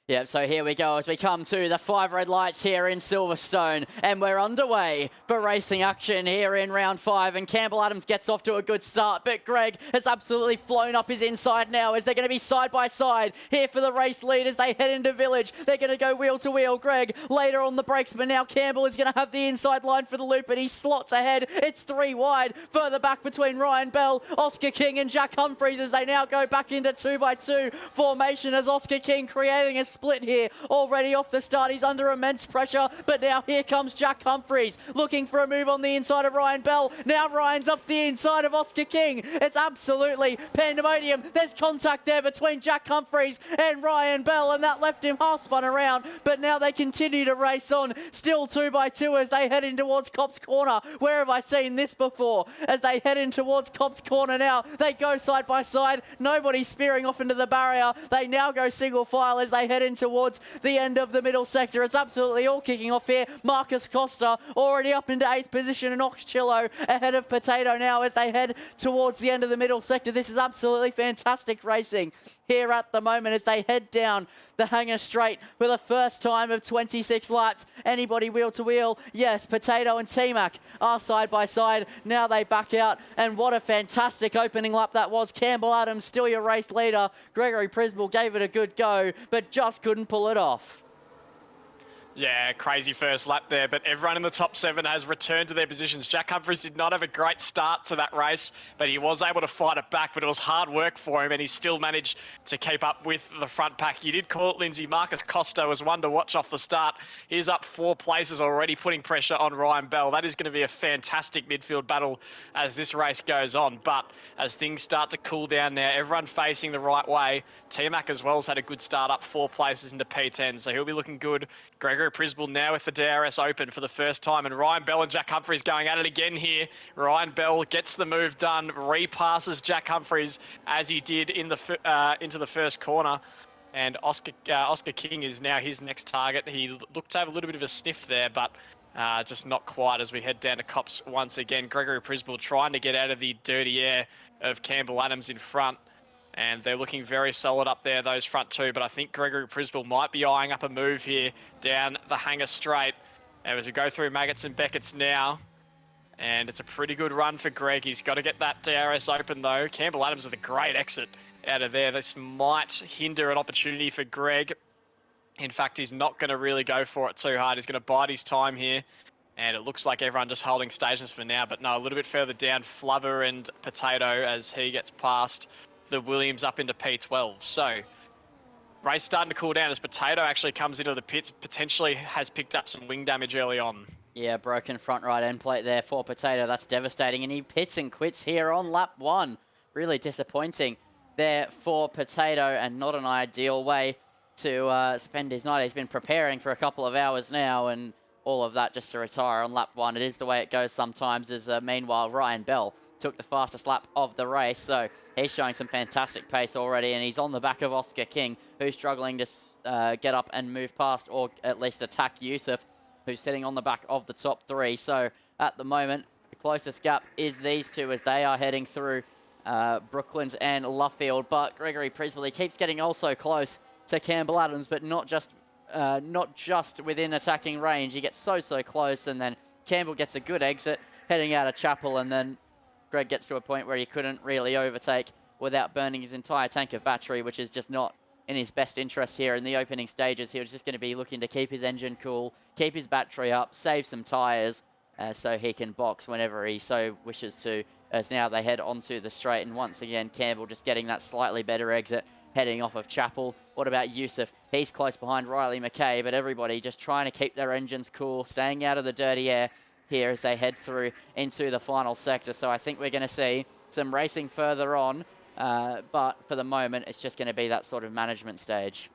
Yeah, so here we go as we come to the 5 red lights here in Silverstone, and we're underway for racing action here in round 5, and Campbell Adams gets off to a good start, but Greg has absolutely flown up his inside now as they're going to be side by side here for the race lead as they head into Village. They're going to go wheel to wheel. Greg later on the brakes, but now Campbell is going to have the inside line for the loop, and he slots ahead. It's 3 wide, further back between Ryan Bell, Oscar King and Jack Humphreys as they now go back into 2x2 formation as Oscar King creating a split here already off the start. He's under immense pressure, but now here comes Jack Humphreys looking for a move on the inside of Ryan Bell. Now Ryan's up the inside of Oscar King. It's absolutely pandemonium. There's contact there between Jack Humphreys and Ryan Bell, and that left him half spun around, but now they continue to race on, still 2x2 as they head in towards Cops Corner. Where have I seen this before? As they head in towards Cops Corner now, they go side by side. Nobody's spearing off into the barrier. They now go single file as they head in towards the end of the middle sector. It's absolutely all kicking off here. Marcus Costa already up into 8th position, and Oxchillo ahead of Potato now as they head towards the end of the middle sector. This is absolutely fantastic racing here at the moment as they head down the hanger straight for the first time of 26 laps. Anybody wheel to wheel? Yes, Potato and T-Mac are side by side. Now they back out, and what a fantastic opening lap that was. Campbell Adams still your race leader. Gregory Przybyl gave it a good go, but just couldn't pull it off. Yeah, crazy first lap there, but everyone in the top 7 has returned to their positions. Jack Humphreys did not have a great start to that race, but he was able to fight it back, but it was hard work for him, and he still managed to keep up with the front pack. You did call it, Lindsay. Marcus Costa was one to watch off the start. He's up 4 places already, putting pressure on Ryan Bell. That is going to be a fantastic midfield battle as this race goes on, but as things start to cool down now, everyone facing the right way. T-Mac as well has had a good start, up 4 places into P10, so he'll be looking good. Gregory Przybyl now with the DRS open for the first time, and Ryan Bell and Jack Humphreys going at it again here. Ryan Bell gets the move done, repasses Jack Humphreys as he did in the into the first corner, and Oscar King is now his next target. He looked to have a little bit of a sniff there, but just not quite as we head down to Cops once again. Gregory Przybyl trying to get out of the dirty air of Campbell Adams in front. And they're looking very solid up there, those front 2. But I think Gregory Przybyl might be eyeing up a move here down the hanger straight. And as we go through Maggots and Beckett's now. And it's a pretty good run for Greg. He's got to get that DRS open, though. Campbell Adams with a great exit out of there. This might hinder an opportunity for Greg. In fact, he's not going to really go for it too hard. He's going to bide his time here. And it looks like everyone just holding stations for now. But no, a little bit further down, Flubber and Potato as he gets past the Williams up into P12. So, race starting to cool down as Potato actually comes into the pits, potentially has picked up some wing damage early on. Yeah, broken front right end plate there for Potato. That's devastating, and he pits and quits here on lap 1. Really disappointing there for Potato, and not an ideal way to spend his night. He's been preparing for a couple of hours now, and all of that just to retire on lap 1. It is the way it goes sometimes, as meanwhile Ryan Bell took the fastest lap of the race, so he's showing some fantastic pace already, and he's on the back of Oscar King, who's struggling to get up and move past, or at least attack Yusuf, who's sitting on the back of the top 3. So at the moment, the closest gap is these two as they are heading through Brooklands and Luffield, but Gregory Przybyl, he keeps getting also close to Campbell Adams, but not just within attacking range. He gets so close, and then Campbell gets a good exit heading out of Chapel, and then Greg gets to a point where he couldn't really overtake without burning his entire tank of battery, which is just not in his best interest here in the opening stages. He was just going to be looking to keep his engine cool, keep his battery up, save some tyres, so he can box whenever he so wishes to, as now they head onto the straight. And once again, Campbell just getting that slightly better exit, heading off of Chapel. What about Yusuf? He's close behind Riley McKay, but everybody just trying to keep their engines cool, staying out of the dirty air here as they head through into the final sector. So I think we're going to see some racing further on, but for the moment, it's just going to be that sort of management stage.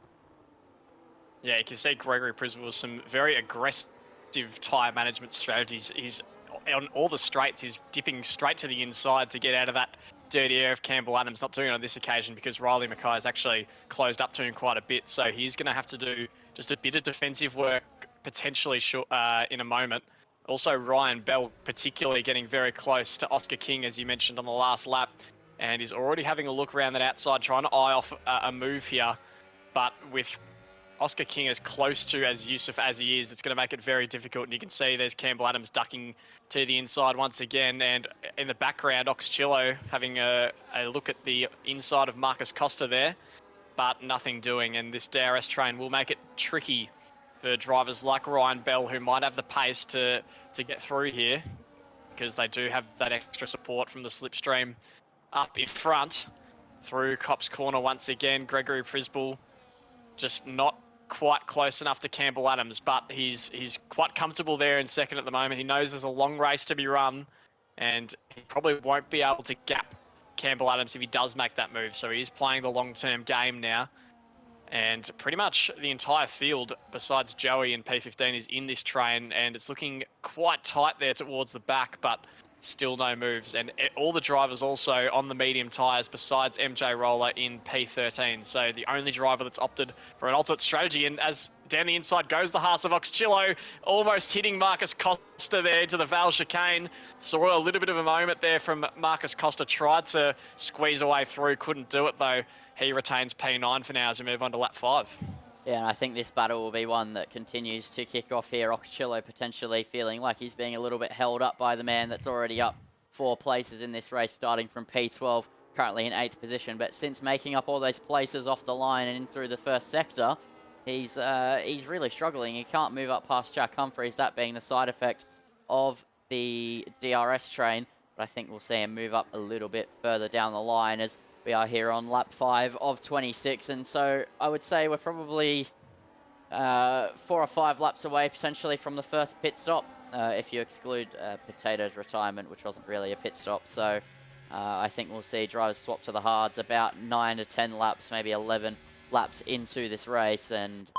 Yeah, you can see Gregory Przybyl with some very aggressive tyre management strategies. He's on all the straights, he's dipping straight to the inside to get out of that dirty air of Campbell Adams. Not doing it on this occasion because Riley McKay has actually closed up to him quite a bit, so he's going to have to do just a bit of defensive work potentially in a moment. Also, Ryan Bell particularly getting very close to Oscar King, as you mentioned on the last lap, and he's already having a look around that outside, trying to eye off a move here. But with Oscar King as close to as Yusuf as he is, it's going to make it very difficult. And you can see there's Campbell Adams ducking to the inside once again. And in the background, Oxchillo having a look at the inside of Marcus Costa there, but nothing doing. And this DRS train will make it tricky for drivers like Ryan Bell, who might have the pace to get through here, because they do have that extra support from the slipstream up in front. Through Copse Corner once again, Gregory Przybyl just not quite close enough to Campbell Adams, but he's quite comfortable there in second at the moment. He knows there's a long race to be run, and he probably won't be able to gap Campbell Adams if he does make that move. So he is playing the long-term game now. And pretty much the entire field, besides Joey and P15, is in this train, and it's looking quite tight there towards the back, but still no moves. And all the drivers also on the medium tyres besides MJ Roller in P13. So the only driver that's opted for an alternate strategy. And as down the inside goes the Hearts of Oxchillo, almost hitting Marcus Costa there into the Val chicane. Saw a little bit of a moment there from Marcus Costa, tried to squeeze away through, couldn't do it though. He retains P9 for now as we move on to lap 5. Yeah, and I think this battle will be one that continues to kick off here. Oxchillo potentially feeling like he's being a little bit held up by the man that's already up 4 places in this race, starting from P12, currently in 8th position. But since making up all those places off the line and in through the first sector, he's really struggling. He can't move up past Jack Humphreys, that being the side effect of the DRS train. But I think we'll see him move up a little bit further down the line as we are here on lap 5 of 26, and so I would say we're probably 4 or 5 laps away potentially from the first pit stop, if you exclude Potato's retirement, which wasn't really a pit stop. So I think we'll see drivers swap to the hards about 9 to 10 laps, maybe 11 laps into this race, and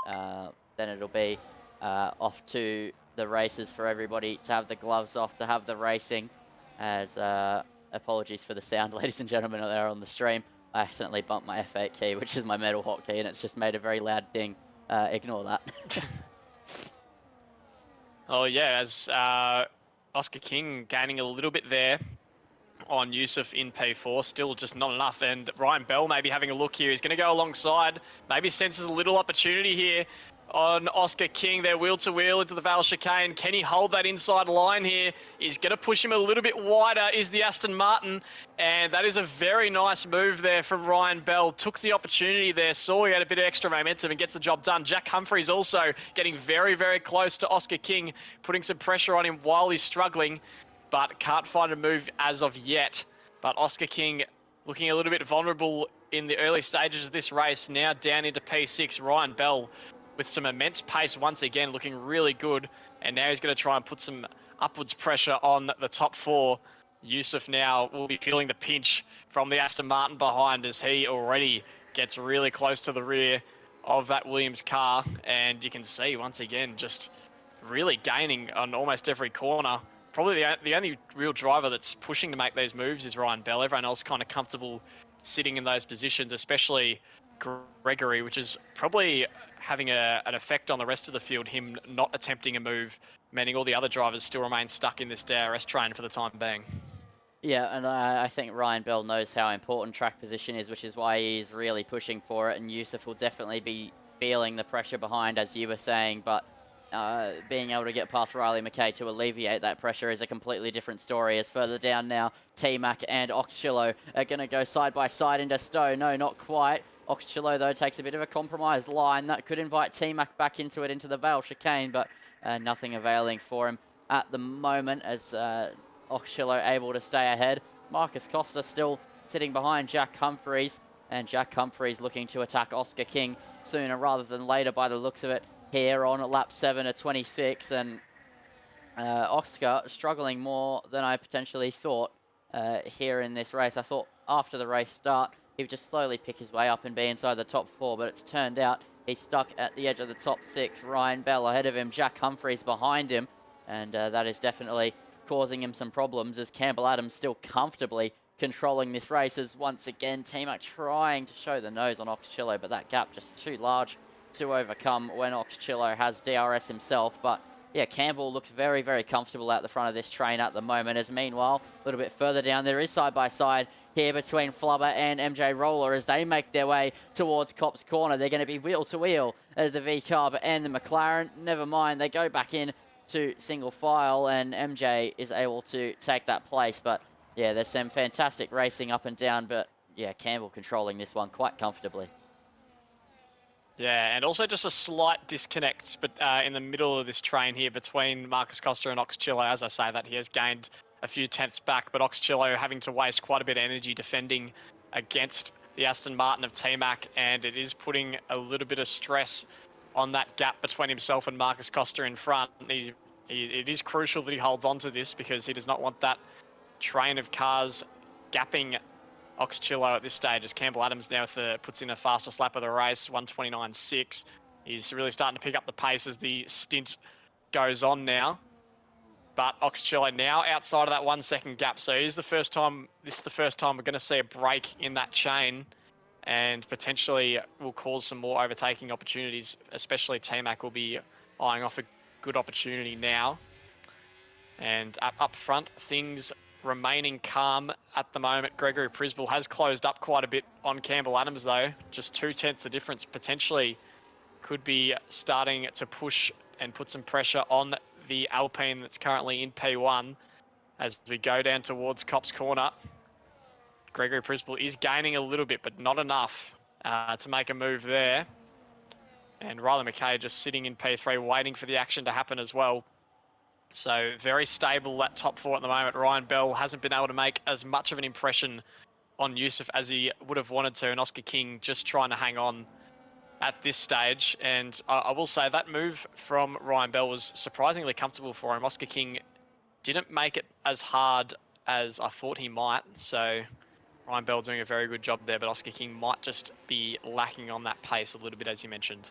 then it'll be off to the races for everybody to have the gloves off, to have the racing, as apologies for the sound, ladies and gentlemen, out there on the stream. I accidentally bumped my F8 key, which is my metal hotkey, and it's just made a very loud ding. Ignore that. Oh, yeah, as Oscar King gaining a little bit there on Yusuf in P4, still just not enough. And Ryan Bell maybe having a look here. He's going to go alongside, maybe senses a little opportunity here on Oscar King. They're wheel to wheel into the Val chicane. Can he hold that inside line here? He's going to push him a little bit wider, is the Aston Martin. And that is a very nice move there from Ryan Bell. Took the opportunity there, saw he had a bit of extra momentum and gets the job done. Jack Humphreys also getting very, very close to Oscar King, putting some pressure on him while he's struggling, but can't find a move as of yet. But Oscar King looking a little bit vulnerable in the early stages of this race. Now down into P6, Ryan Bell with some immense pace once again, looking really good. And now he's going to try and put some upwards pressure on the top 4. Yusuf now will be feeling the pinch from the Aston Martin behind, as he already gets really close to the rear of that Williams car. And you can see once again, just really gaining on almost every corner. Probably the only real driver that's pushing to make these moves is Ryan Bell. Everyone else kind of comfortable sitting in those positions, especially Gregory, which is probably having an effect on the rest of the field, him not attempting a move, meaning all the other drivers still remain stuck in this DRS train for the time being. Yeah, and I think Ryan Bell knows how important track position is, which is why he's really pushing for it, and Yusuf will definitely be feeling the pressure behind, as you were saying, but being able to get past Riley McKay to alleviate that pressure is a completely different story. As further down now, T-Mac and Oxchillo are going to go side by side into Stowe. No, not quite. Oxchillo, though, takes a bit of a compromised line. That could invite T-Mac back into it, into the Vale chicane, but nothing availing for him at the moment, as Oxchillo able to stay ahead. Marcus Costa still sitting behind Jack Humphreys, and Jack Humphreys looking to attack Oscar King sooner rather than later by the looks of it here on lap 7 of 26, and Oscar struggling more than I potentially thought here in this race. I thought after the race start he would just slowly pick his way up and be inside the top 4, but it's turned out he's stuck at the edge of the top 6. Ryan Bell ahead of him, Jack Humphreys behind him, and that is definitely causing him some problems, as Campbell Adams still comfortably controlling this race, as once again T-Mac trying to show the nose on Oxchillo, but that gap just too large to overcome when Oxchillo has DRS himself. But yeah, Campbell looks very, very comfortable out the front of this train at the moment, as meanwhile, a little bit further down, there is side-by-side here between Flubber and MJ Roller as they make their way towards Copse Corner. They're going to be wheel-to-wheel as the V-Cub and the McLaren. Never mind, they go back in to single file, and MJ is able to take that place. But yeah, there's some fantastic racing up and down, but yeah, Campbell controlling this one quite comfortably. Yeah, and also just a slight disconnect but in the middle of this train here between Marcus Costa and Oxchillo. As I say that, he has gained a few tenths back, but Oxchillo having to waste quite a bit of energy defending against the Aston Martin of T-Mac, and it is putting a little bit of stress on that gap between himself and Marcus Costa in front. It is crucial that he holds on to this because he does not want that train of cars gapping Oxchillo at this stage, as Campbell Adams now puts in a fastest lap of the race, 1:29.6. He's really starting to pick up the pace as the stint goes on now. But Oxchillo now outside of that 1 second gap. So this is the first time we're going to see a break in that chain, and potentially will cause some more overtaking opportunities, especially T-Mac will be eyeing off a good opportunity now. And up front, things remaining calm at the moment. Gregory Przybyl has closed up quite a bit on Campbell Adams though. Just 0.2 the difference, potentially could be starting to push and put some pressure on the Alpine that's currently in P1 as we go down towards Copse Corner. Gregory Przybyl is gaining a little bit, but not enough to make a move there. And Riley McKay just sitting in P3 waiting for the action to happen as well. So very stable, that top four at the moment. Ryan Bell hasn't been able to make as much of an impression on Yusuf as he would have wanted to, and Oscar King just trying to hang on at this stage. And I will say that move from Ryan Bell was surprisingly comfortable for him. Oscar King didn't make it as hard as I thought he might. So Ryan Bell doing a very good job there, but Oscar King might just be lacking on that pace a little bit, as you mentioned.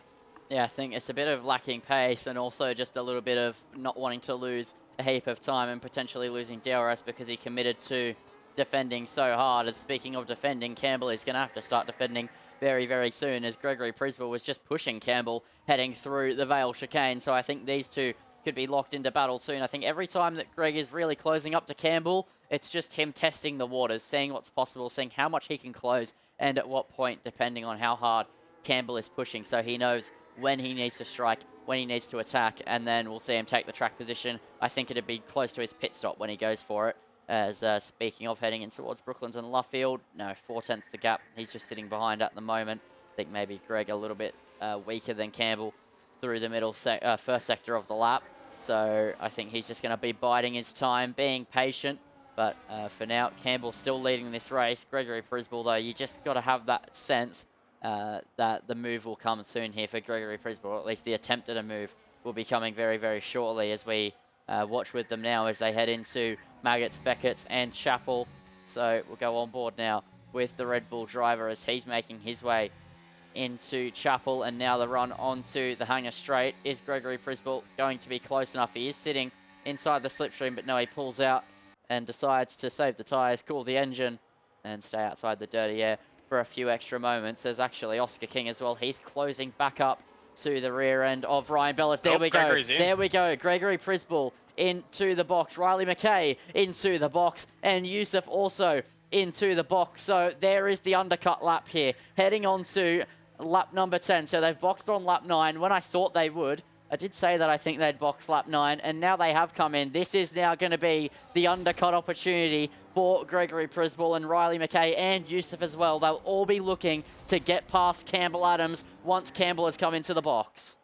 Yeah, I think it's a bit of lacking pace and also just a little bit of not wanting to lose a heap of time and potentially losing DRS because he committed to defending so hard. As speaking of defending, Campbell is going to have to start defending very, very soon, as Gregory Przybyl was just pushing Campbell heading through the Vale chicane. So I think these two could be locked into battle soon. I think every time that Greg is really closing up to Campbell, it's just him testing the waters, seeing what's possible, seeing how much he can close and at what point, depending on how hard Campbell is pushing. So he knows when he needs to strike, when he needs to attack, and then we'll see him take the track position. I think it'd be close to his pit stop when he goes for it. As speaking of heading in towards Brooklands and Luffield, no, 0.4 the gap. He's just sitting behind at the moment. I think maybe Greg a little bit weaker than Campbell through the middle first sector of the lap. So I think he's just going to be biding his time, being patient. But for now, Campbell's still leading this race. Gregory Przybyl, though, you just got to have that sense that the move will come soon here for Gregory Przybyl, or at least the attempt at a move will be coming very, very shortly as we watch with them now as they head into Maggots, Beckett's and Chapel. So we'll go on board now with the Red Bull driver as he's making his way into Chapel, and now the run onto the Hangar Straight. Is Gregory Przybyl going to be close enough? He is sitting inside the slipstream, but no, he pulls out and decides to save the tyres, cool the engine, and stay outside the dirty air for a few extra moments. There's actually Oscar King as well. He's closing back up to the rear end of Ryan Bellis. There we go. There we go. Gregory Przybyl into the box. Riley McKay into the box. And Yusuf also into the box. So there is the undercut lap here. Heading on to lap number 10. So they've boxed on lap 9 when I thought they would. I did say that I think they'd box lap 9, and now they have come in. This is now going to be the undercut opportunity for Gregory Przybyl and Riley McKay and Yusuf as well. They'll all be looking to get past Campbell Adams once Campbell has come into the box.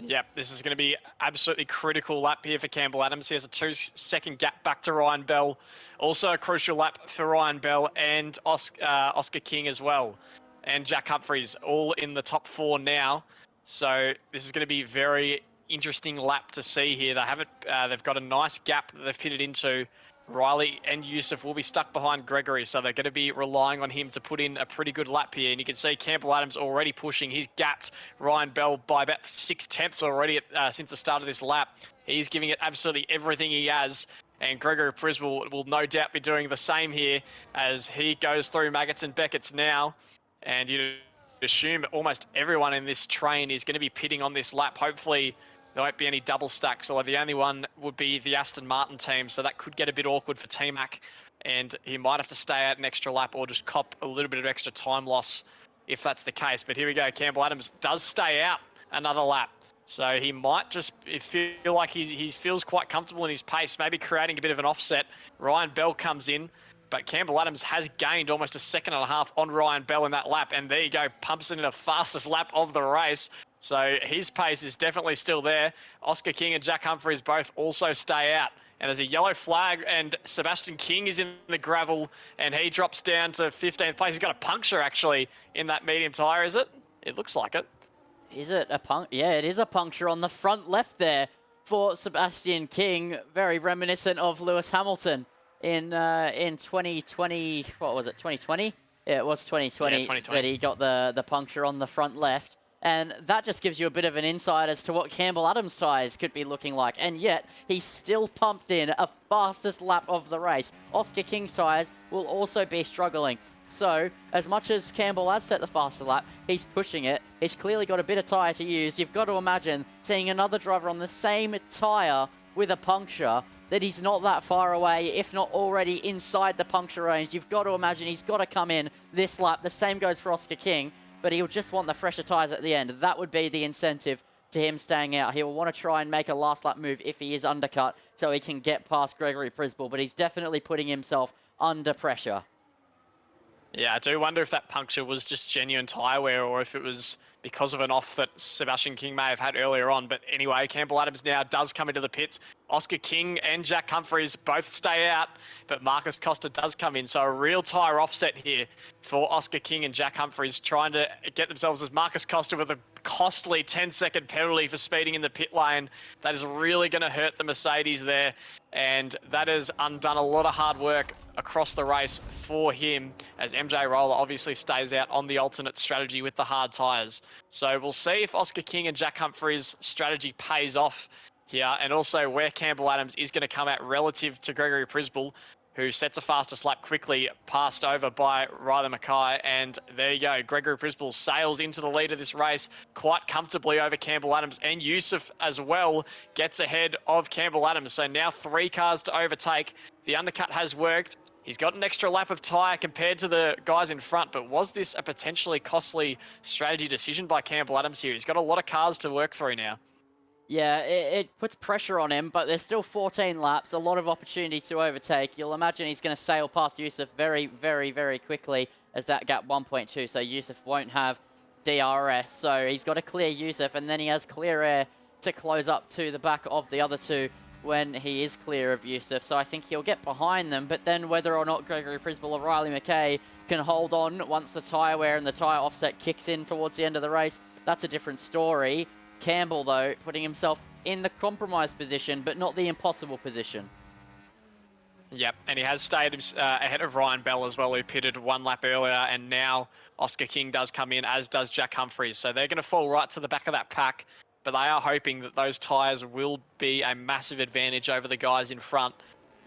Yep, this is going to be absolutely critical lap here for Campbell Adams. He has a 2 second gap back to Ryan Bell. Also a crucial lap for Ryan Bell and Oscar King as well. And Jack Humphreys all in the top 4 now. So this is going to be very interesting lap to see here. They've got a nice gap that they've pitted into. Riley and Yusuf will be stuck behind Gregory, so they're going to be relying on him to put in a pretty good lap here. And you can see Campbell Adams already pushing. He's gapped Ryan Bell by about 0.6 already since the start of this lap. He's giving it absolutely everything he has. And Gregory Przybyl will no doubt be doing the same here as he goes through Maggots and Beckett's now. And you assume almost everyone in this train is going to be pitting on this lap. Hopefully there won't be any double stacks, although the only one would be the Aston Martin team, so that could get a bit awkward for T-Mac, and he might have to stay out an extra lap or just cop a little bit of extra time loss if that's the case. But here we go, Campbell Adams does stay out another lap. So he might just feel like he feels quite comfortable in his pace, maybe creating a bit of an offset. Ryan Bell comes in, but Campbell Adams has gained almost a second and a half on Ryan Bell in that lap. And there you go, pumps it in the fastest lap of the race. So his pace is definitely still there. Oscar King and Jack Humphries both also stay out. And there's a yellow flag, and Sebastian King is in the gravel, and he drops down to 15th place. He's got a puncture, actually, in that medium tyre, is it? It looks like it. Is it a puncture? Yeah, it is a puncture on the front left there for Sebastian King. Very reminiscent of Lewis Hamilton in 2020. What was it? 2020? Yeah, it was 2020, yeah, 2020. that he got the puncture on the front left. And that just gives you a bit of an insight as to what Campbell Adams' size could be looking like. And yet, he's still pumped in a fastest lap of the race. Oscar King's tyres will also be struggling. So, as much as Campbell has set the faster lap, he's pushing it. He's clearly got a bit of tyre to use. You've got to imagine seeing another driver on the same tyre with a puncture, that he's not that far away, if not already inside the puncture range. You've got to imagine he's got to come in this lap. The same goes for Oscar King, but he'll just want the fresher tyres at the end. That would be the incentive to him staying out. He will want to try and make a last lap move if he is undercut, so he can get past Gregory Przybyl, but he's definitely putting himself under pressure. Yeah, I do wonder if that puncture was just genuine tyre wear or if it was because of an off that Sebastian King may have had earlier on. But anyway, Campbell Adams now does come into the pits. Oscar King and Jack Humphries both stay out, but Marcus Costa does come in. So a real tyre offset here for Oscar King and Jack Humphries, trying to get themselves as Marcus Costa with a costly 10-second penalty for speeding in the pit lane. That is really going to hurt the Mercedes there, and that has undone a lot of hard work across the race for him, as MJ Roller obviously stays out on the alternate strategy with the hard tyres. So we'll see if Oscar King and Jack Humphries' strategy pays off here, and also where Campbell Adams is going to come out relative to Gregory Przybyl, who sets a fastest lap quickly, passed over by Riley Mackay. And there you go, Gregory Przybyl sails into the lead of this race quite comfortably over Campbell Adams, and Yusuf as well gets ahead of Campbell Adams. So now 3 cars to overtake. The undercut has worked. He's got an extra lap of tyre compared to the guys in front, but was this a potentially costly strategy decision by Campbell Adams here? He's got a lot of cars to work through now. Yeah, it puts pressure on him, but there's still 14 laps, a lot of opportunity to overtake. You'll imagine he's going to sail past Yusuf very, very, very quickly as that gap 1.2, so Yusuf won't have DRS. So he's got to clear Yusuf, and then he has clear air to close up to the back of the other two when he is clear of Yusuf. So I think he'll get behind them, but then whether or not Gregory Przybyl or Riley Mackay can hold on once the tyre wear and the tyre offset kicks in towards the end of the race, that's a different story. Campbell, though, putting himself in the compromised position, but not the impossible position. Yep, and he has stayed ahead of Ryan Bell as well, who pitted 1 lap earlier, and now Oscar King does come in, as does Jack Humphries. So they're going to fall right to the back of that pack, but they are hoping that those tyres will be a massive advantage over the guys in front,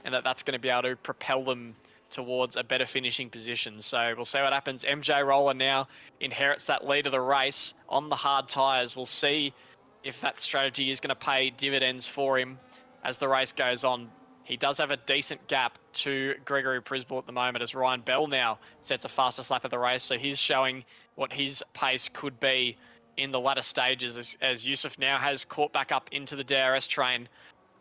and that's going to be able to propel them towards a better finishing position. So we'll see what happens. MJ Roller now inherits that lead of the race on the hard tyres. We'll see if that strategy is going to pay dividends for him as the race goes on. He does have a decent gap to Gregory Przybyl at the moment, as Ryan Bell now sets a fastest lap of the race. So he's showing what his pace could be in the latter stages, as Yusuf now has caught back up into the DRS train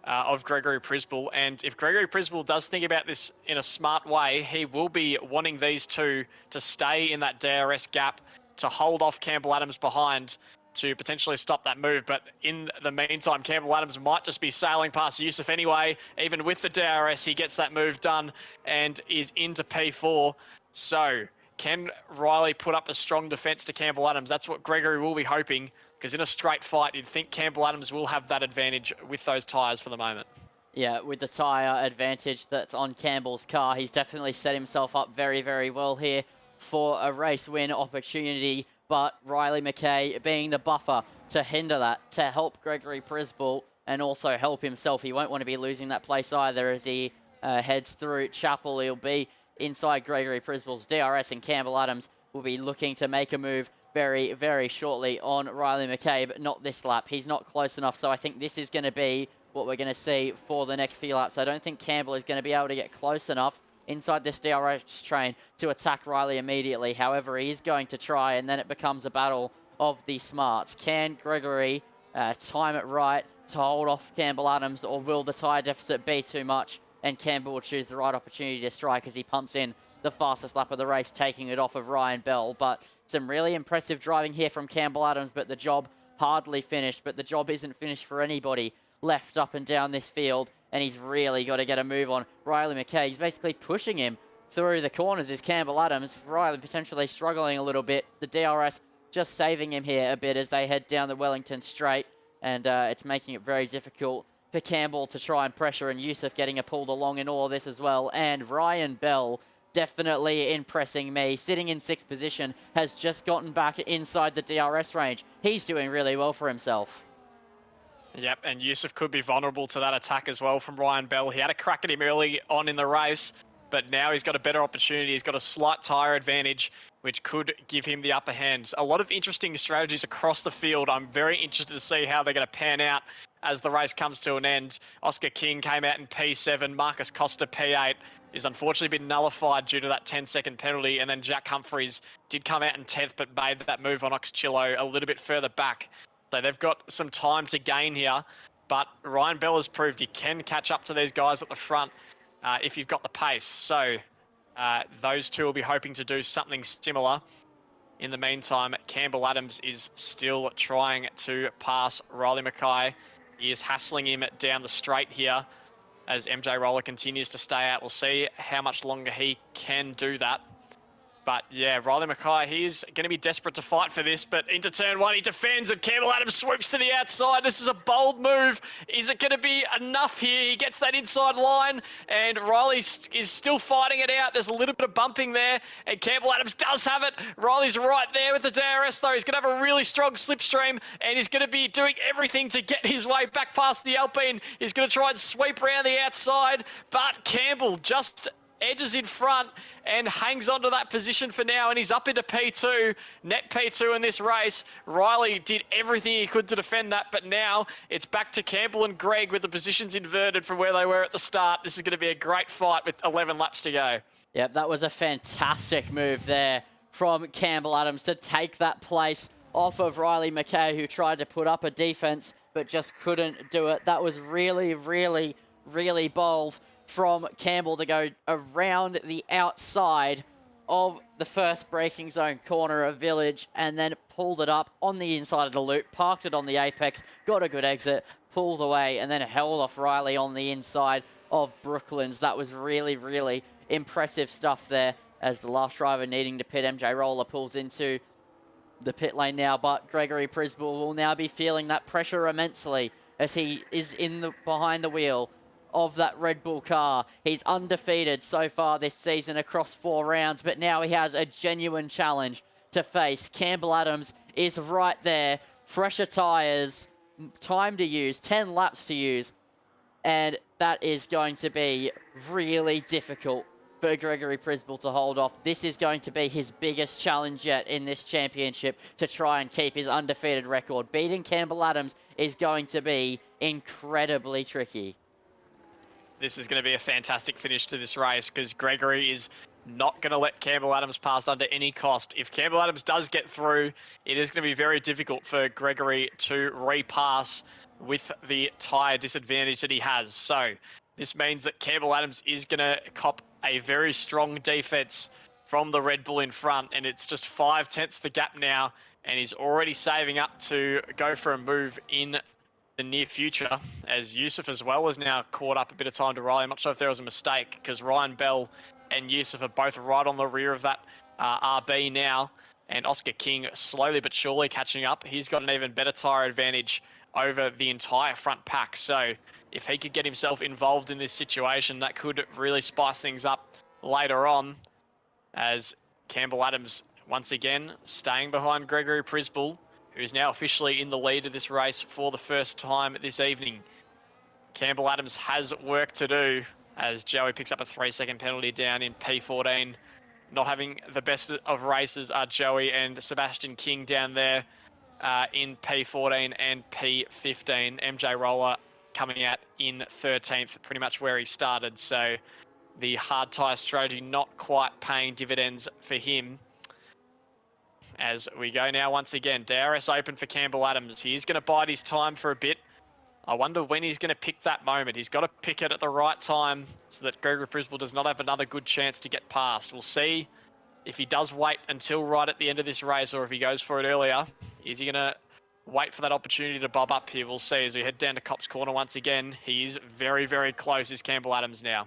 of Gregory Przybyl. And if Gregory Przybyl does think about this in a smart way, he will be wanting these two to stay in that DRS gap to hold off Campbell Adams behind to potentially stop that move. But in the meantime, Campbell Adams might just be sailing past Yusuf anyway. Even with the DRS, he gets that move done and is into P4. So can Riley put up a strong defence to Campbell Adams? That's what Gregory will be hoping, because in a straight fight, you'd think Campbell Adams will have that advantage with those tyres for the moment. Yeah, with the tyre advantage that's on Campbell's car, he's definitely set himself up very, very well here for a race win opportunity. But Riley Mackay being the buffer to hinder that, to help Gregory Przybyl and also help himself. He won't want to be losing that place either as he heads through Chapel. He'll be inside Gregory Przybyl's DRS, and Campbell Adams will be looking to make a move very, very shortly on Riley McKay, but not this lap. He's not close enough, so I think this is going to be what we're going to see for the next few laps. I don't think Campbell is going to be able to get close enough inside this DRS train to attack Riley immediately. However, he is going to try, and then it becomes a battle of the smarts. Can Gregory time it right to hold off Campbell Adams, or will the tyre deficit be too much and Campbell will choose the right opportunity to strike as he pumps in the fastest lap of the race, taking it off of Ryan Bell? But some really impressive driving here from Campbell Adams, but the job hardly finished. But the job isn't finished for anybody left up and down this field, and he's really got to get a move on Riley McKay. He's basically pushing him through the corners is Campbell Adams. Riley potentially struggling a little bit. The DRS just saving him here a bit as they head down the Wellington straight, and it's making it very difficult for Campbell to try and pressure, and Yusuf getting a pulled along in all of this as well. And Ryan Bell definitely impressing me. Sitting in 6th position, has just gotten back inside the DRS range. He's doing really well for himself. Yep, and Yusuf could be vulnerable to that attack as well from Ryan Bell. He had a crack at him early on in the race, but now he's got a better opportunity. He's got a slight tyre advantage, which could give him the upper hand. A lot of interesting strategies across the field. I'm very interested to see how they're going to pan out as the race comes to an end. Oscar King came out in P7. Marcus Costa, P8. Is unfortunately been nullified due to that 10-second penalty. And then Jack Humphreys did come out in 10th, but made that move on Oxchillo a little bit further back. So they've got some time to gain here. But Ryan Bell has proved you can catch up to these guys at the front if you've got the pace. So those two will be hoping to do something similar. In the meantime, Campbell Adams is still trying to pass Riley McKay. He is hassling him down the straight here as MJ Roller continues to stay out. We'll see how much longer he can do that. But yeah, Riley McKay, he's going to be desperate to fight for this, but into turn 1, he defends and Campbell Adams swoops to the outside. This is a bold move. Is it going to be enough here? He gets that inside line and Riley is still fighting it out. There's a little bit of bumping there and Campbell Adams does have it. Riley's right there with the DRS though. He's going to have a really strong slipstream and he's going to be doing everything to get his way back past the Alpine. He's going to try and sweep around the outside, but Campbell just edges in front and hangs onto that position for now, and he's up into P2, net P2 in this race. Riley did everything he could to defend that, but now it's back to Campbell and Greg with the positions inverted from where they were at the start. This is going to be a great fight with 11 laps to go. Yep, that was a fantastic move there from Campbell Adams to take that place off of Riley McKay, who tried to put up a defense but just couldn't do it. That was really, really, really bold from Campbell to go around the outside of the first braking zone corner of Village and then pulled it up on the inside of the loop, parked it on the apex, got a good exit, pulled away, and then held off Riley on the inside of Brooklands. That was really, really impressive stuff there as the last driver needing to pit. MJ Roller pulls into the pit lane now, but Gregory Przybyl will now be feeling that pressure immensely as he is behind the wheel of that Red Bull car. He's undefeated so far this season across 4 rounds, but now he has a genuine challenge to face. Campbell Adams is right there. Fresher tyres, time to use, 10 laps to use, and that is going to be really difficult for Gregory Przybyl to hold off. This is going to be his biggest challenge yet in this championship to try and keep his undefeated record. Beating Campbell Adams is going to be incredibly tricky. This is going to be a fantastic finish to this race because Gregory is not going to let Campbell Adams pass under any cost. If Campbell Adams does get through, it is going to be very difficult for Gregory to repass with the tyre disadvantage that he has. So this means that Campbell Adams is going to cop a very strong defense from the Red Bull in front, and it's just 5/10 the gap now, and he's already saving up to go for a move in the near future, as Yusuf as well has now caught up a bit of time to Riley. I'm not sure if there was a mistake because Ryan Bell and Yusuf are both right on the rear of that RB now, and Oscar King slowly but surely catching up. He's got an even better tyre advantage over the entire front pack, so if he could get himself involved in this situation, that could really spice things up later on, as Campbell Adams once again staying behind Gregory Przybyl, who is now officially in the lead of this race for the first time this evening. Campbell Adams has work to do as Joey picks up a 3-second penalty down in P14 not having the best of races are Joey and Sebastian King down there in P14 and P15. MJ Roller coming out in 13th, pretty much where he started. So the hard tyre strategy not quite paying dividends for him. As we go now once again, DRS open for Campbell Adams. He's going to bide his time for a bit. I wonder when he's going to pick that moment. He's got to pick it at the right time so that Gregory Przybyl does not have another good chance to get past. We'll see if he does wait until right at the end of this race or if he goes for it earlier. Is he going to wait for that opportunity to bob up here? We'll see as we head down to Copse Corner once again. He's very, very close, is Campbell Adams now.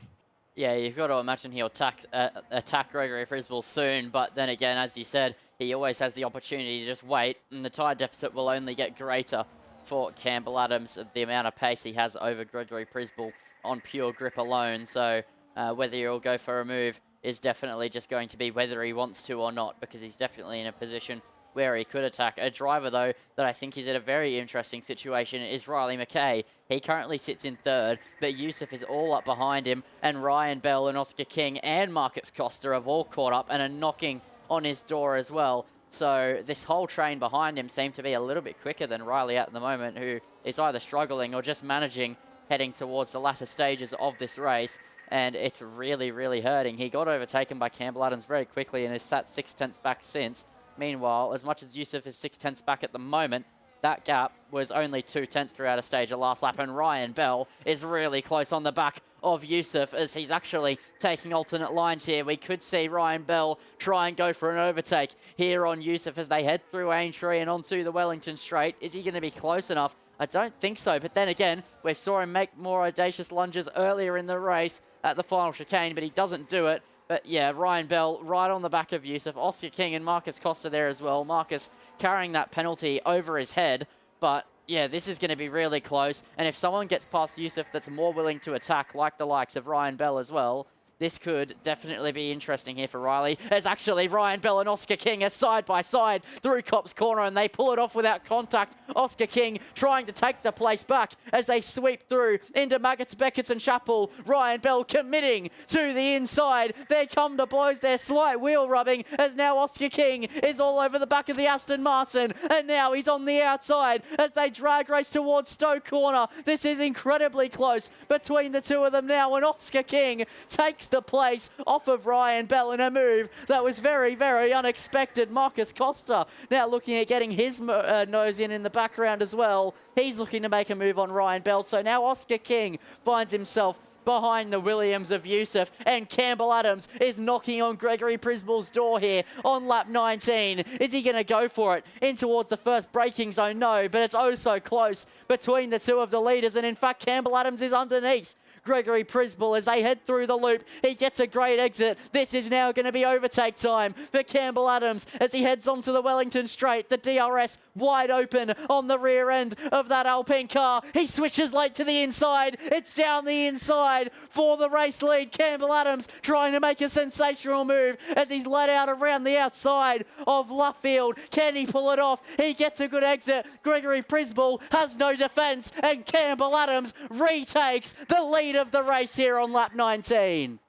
Yeah, you've got to imagine he'll attack Gregory Przybyl soon, but then again, as you said, he always has the opportunity to just wait, and the tyre deficit will only get greater for Campbell Adams, the amount of pace he has over Gregory Przybyl on pure grip alone. So whether he'll go for a move is definitely just going to be whether he wants to or not, because he's definitely in a position where he could attack. A driver, though, that I think is in a very interesting situation is Riley McKay. He currently sits in third, but Yusuf is all up behind him, and Ryan Bell and Oscar King and Marcus Costa have all caught up and are knocking on his door as well. So this whole train behind him seemed to be a little bit quicker than Riley at the moment, who is either struggling or just managing heading towards the latter stages of this race. And it's really, really hurting. He got overtaken by Campbell Adams very quickly and has sat 6/10 back since. Meanwhile, as much as Yusuf is 6/10 back at the moment, that gap was only 2/10 throughout a stage of last lap, and Ryan Bell is really close on the back of Yusuf as he's actually taking alternate lines here. We could see Ryan Bell try and go for an overtake here on Yusuf as they head through Aintree and onto the Wellington Straight. Is he going to be close enough? I don't think so, but then again, we saw him make more audacious lunges earlier in the race at the final chicane, but he doesn't do it. But yeah, Ryan Bell right on the back of Yusuf. Oscar King and Marcus Costa there as well. Marcus carrying that penalty over his head. But yeah, this is going to be really close. And if someone gets past Yusuf that's more willing to attack, like the likes of Ryan Bell as well, this could definitely be interesting here for Riley. As actually Ryan Bell and Oscar King are side by side through Copse Corner, and they pull it off without contact. Oscar King trying to take the place back as they sweep through into Maggots, Beckett's and Chapel. Ryan Bell committing to the inside. They come to blows, their slight wheel rubbing as now Oscar King is all over the back of the Aston Martin, and now he's on the outside as they drag race towards Stoke Corner. This is incredibly close between the two of them now, and Oscar King takes the place off of Ryan Bell in a move that was very, very unexpected. Marcus Costa now looking at getting his nose in the background as well. He's looking to make a move on Ryan Bell. So now Oscar King finds himself behind the Williams of Yusuf, and Campbell Adams is knocking on Gregory Przybyl's door here on lap 19. Is he going to go for it in towards the first braking zone? No, but it's oh so close between the two of the leaders, and in fact Campbell Adams is underneath Gregory Przybyl as they head through the loop. He gets a great exit. This is now going to be overtake time for Campbell Adams as he heads onto the Wellington Straight. The DRS wide open on the rear end of that Alpine car. He switches late to the inside. It's down the inside for the race lead. Campbell Adams trying to make a sensational move as he's let out around the outside of Luffield. Can he pull it off? He gets a good exit. Gregory Przybyl has no defense, and Campbell Adams retakes the lead of the race here on lap 19.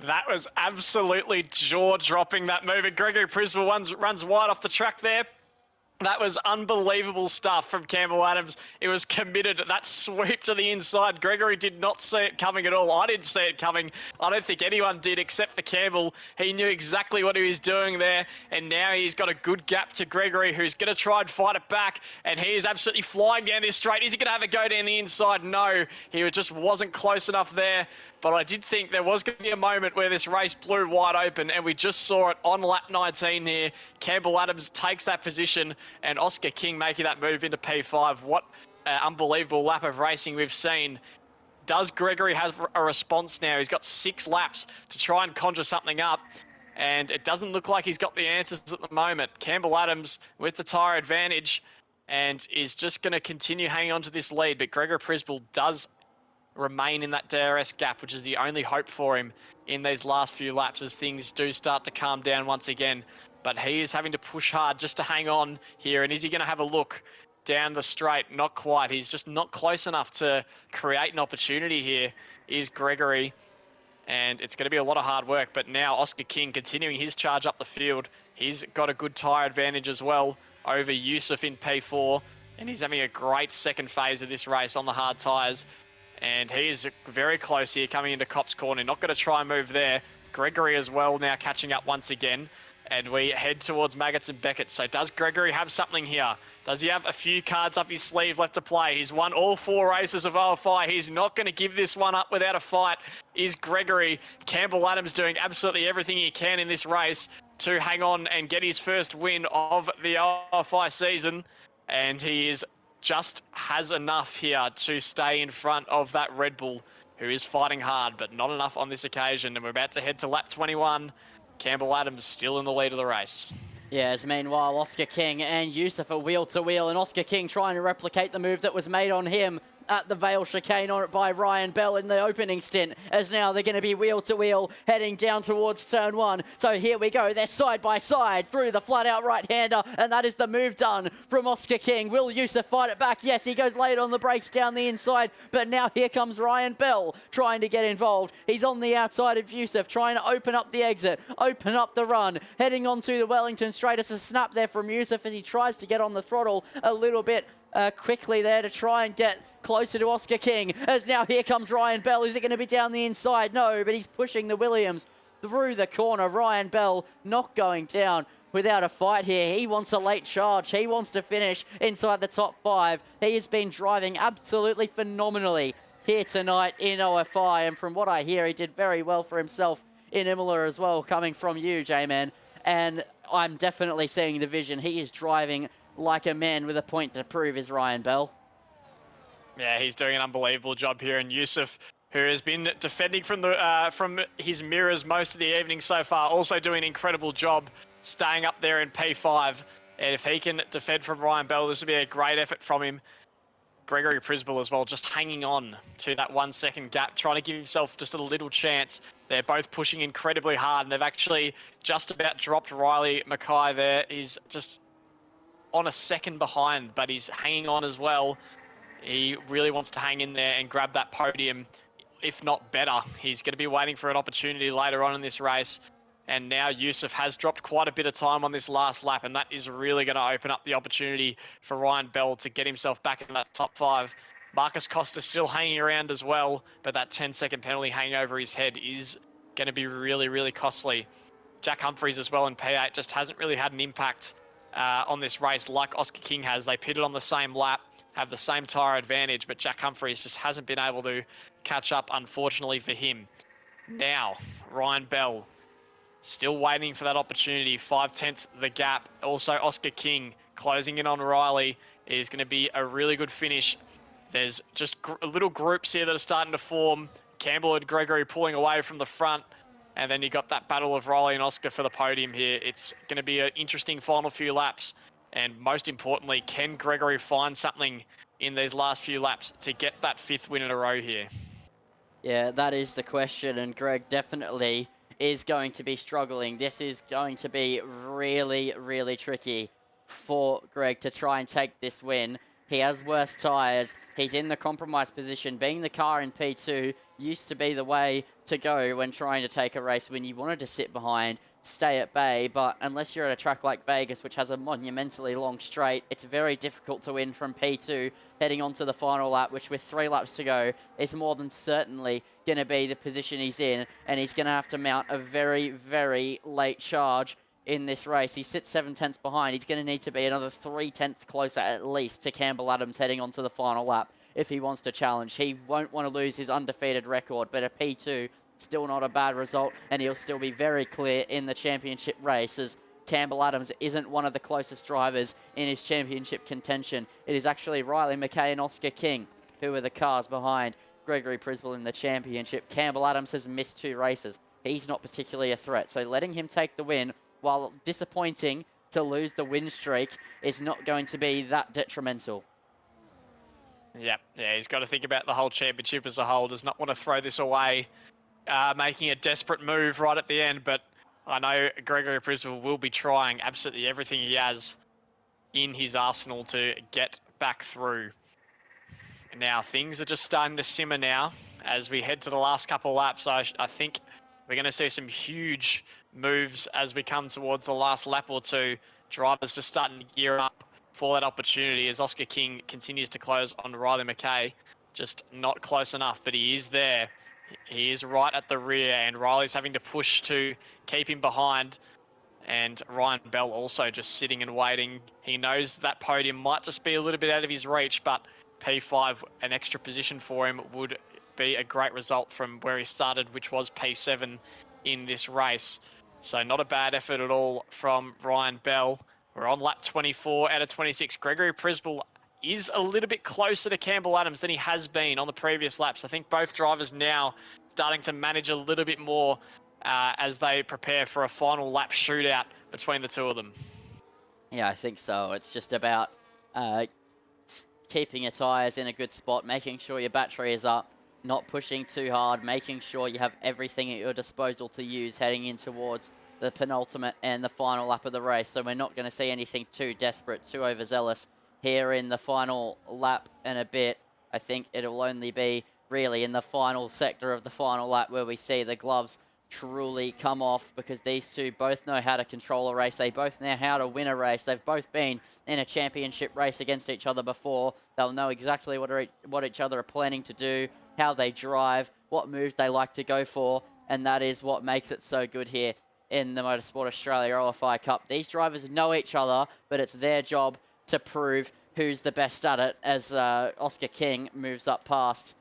That was absolutely jaw-dropping, that move. And Gregory Przybyl runs wide off the track there. That was unbelievable stuff from Campbell Adams. It was committed. That sweep to the inside. Gregory did not see it coming at all. I didn't see it coming. I don't think anyone did except for Campbell. He knew exactly what he was doing there. And now he's got a good gap to Gregory, who's going to try and fight it back. And he is absolutely flying down this straight. Is he going to have a go down the inside? No. He just wasn't close enough there. But I did think there was going to be a moment where this race blew wide open, and we just saw it on lap 19 here. Campbell Adams takes that position, and Oscar King making that move into P5. What an unbelievable lap of racing we've seen. Does Gregory have a response now? He's got 6 laps to try and conjure something up, and it doesn't look like he's got the answers at the moment. Campbell Adams with the tyre advantage and is just going to continue hanging on to this lead, but Gregory Przybyl does remain in that DRS gap, which is the only hope for him in these last few laps as things do start to calm down once again. But he is having to push hard just to hang on here. And is he going to have a look down the straight? Not quite. He's just not close enough to create an opportunity here, is Gregory. and it's going to be a lot of hard work. But now Oscar King continuing his charge up the field. He's got a good tyre advantage as well over Yusuf in P4, and he's having a great second phase of this race on the hard tyres. And he is very close here coming into Cop's Corner. Not going to try and move there. Gregory as well now catching up once again. And we head towards Maggots and Beckett. So does Gregory have something here? Does he have a few cards up his sleeve left to play? He's won all 4 races of OFI. He's not going to give this one up without a fight, is Gregory. Campbell Adams doing absolutely everything he can in this race to hang on and get his first win of the OFI season. And he is just has enough here to stay in front of that Red Bull, who is fighting hard, but not enough on this occasion. And we're about to head to lap 21. Campbell Adams still in the lead of the race. Yes, meanwhile, Oscar King and Yusuf are wheel to wheel, and Oscar King trying to replicate the move that was made on him at the Vale chicane on it by Ryan Bell in the opening stint, as now they're going to be wheel to wheel heading down towards turn 1. So here we go, they're side by side through the flat out right hander, and that is the move done from Oscar King. Will Yusuf fight it back? Yes, he goes late on the brakes down the inside, but now here comes Ryan Bell trying to get involved. He's on the outside of Yusuf, trying to open up the exit, open up the run, heading onto the Wellington straight. It's a snap there from Yusuf as he tries to get on the throttle a little bit quickly there to try and get closer to Oscar King, as now here comes Ryan Bell. Is it going to be down the inside? No, but he's pushing the Williams through the corner. Ryan Bell not going down without a fight here. He wants a late charge. He wants to finish inside the top 5. He has been driving absolutely phenomenally here tonight in OFI, and from what I hear, he did very well for himself in Imola as well, coming from you, J-Man. And I'm definitely seeing the vision. He is driving like a man with a point to prove, is Ryan Bell. Yeah, he's doing an unbelievable job here. And Yusuf, who has been defending from his mirrors most of the evening so far, also doing an incredible job staying up there in P5. And if he can defend from Ryan Bell, this will be a great effort from him. Gregory Przybyl as well, just hanging on to that 1 second gap, trying to give himself just a little chance. They're both pushing incredibly hard, and they've actually just about dropped Riley Mackay there. He's just on a second behind, but he's hanging on as well. He really wants to hang in there and grab that podium, if not better. He's going to be waiting for an opportunity later on in this race. And now Yusuf has dropped quite a bit of time on this last lap, and that is really going to open up the opportunity for Ryan Bell to get himself back in that top 5. Marcus Costa still hanging around as well, but that 10-second penalty hanging over his head is going to be really, really costly. Jack Humphreys as well in P8 just hasn't really had an impact on this race like Oscar King has. They pitted on the same lap, have the same tyre advantage, but Jack Humphreys just hasn't been able to catch up, unfortunately for him. Now, Ryan Bell still waiting for that opportunity. 5/10 the gap. Also, Oscar King closing in on Riley. It is going to be a really good finish. There's just little groups here that are starting to form. Campbell and Gregory pulling away from the front. And then you got that battle of Riley and Oscar for the podium here. It's going to be an interesting final few laps. And most importantly, can Gregory find something in these last few laps to get that 5th win in a row here? Yeah, that is the question, and Greg definitely is going to be struggling. This is going to be really, really tricky for Greg to try and take this win. He has worse tyres. He's in the compromised position. Being the car in P2 used to be the way to go when trying to take a race, when you wanted to sit behind, stay at bay. But unless you're at a track like Vegas, which has a monumentally long straight, it's very difficult to win from P2 heading on to the final lap, which with 3 laps to go is more than certainly going to be the position he's in. And he's going to have to mount a very, very late charge in this race. He sits 7/10 behind. He's going to need to be another 3/10 closer at least to Campbell Adams heading onto the final lap if he wants to challenge. He won't want to lose his undefeated record, but a P2, still not a bad result, and he'll still be very clear in the championship race, as Campbell Adams isn't one of the closest drivers in his championship contention. It is actually Riley Mackay and Oscar King who are the cars behind Gregory Przybyl in the championship. Campbell Adams has missed 2 races. He's not particularly a threat, so letting him take the win, while disappointing to lose the win streak, is not going to be that detrimental. Yeah, he's got to think about the whole championship as a whole. Does not want to throw this away, making a desperate move right at the end. But I know Gregory Przybyl will be trying absolutely everything he has in his arsenal to get back through. Now, things are just starting to simmer now as we head to the last couple of laps. I think we're going to see some huge moves as we come towards the last lap or two. Drivers just starting to gear up for that opportunity as Oscar King continues to close on Riley McKay. Just not close enough, but he is there. He is right at the rear, and Riley's having to push to keep him behind. And Ryan Bell also just sitting and waiting. He knows that podium might just be a little bit out of his reach, but P5, an extra position for him, would be a great result from where he started, which was P7 in this race. So not a bad effort at all from Ryan Bell. We're on lap 24 out of 26. Gregory Przybyl is a little bit closer to Campbell Adams than he has been on the previous laps. I think both drivers now starting to manage a little bit more as they prepare for a final lap shootout between the two of them. Yeah, I think so. It's just about keeping your tyres in a good spot, making sure your battery is up, not pushing too hard, making sure you have everything at your disposal to use heading in towards the penultimate and the final lap of the race. So we're not going to see anything too desperate, too overzealous here in the final lap and a bit. I think it'll only be really in the final sector of the final lap where we see the gloves truly come off, because these two both know how to control a race. They both know how to win a race. They've both been in a championship race against each other before. They'll know exactly what each other are planning to do, how they drive, what moves they like to go for, and that is what makes it so good here in the Motorsport Australia OFI Cup. These drivers know each other, but it's their job to prove who's the best at it as Oscar King moves up past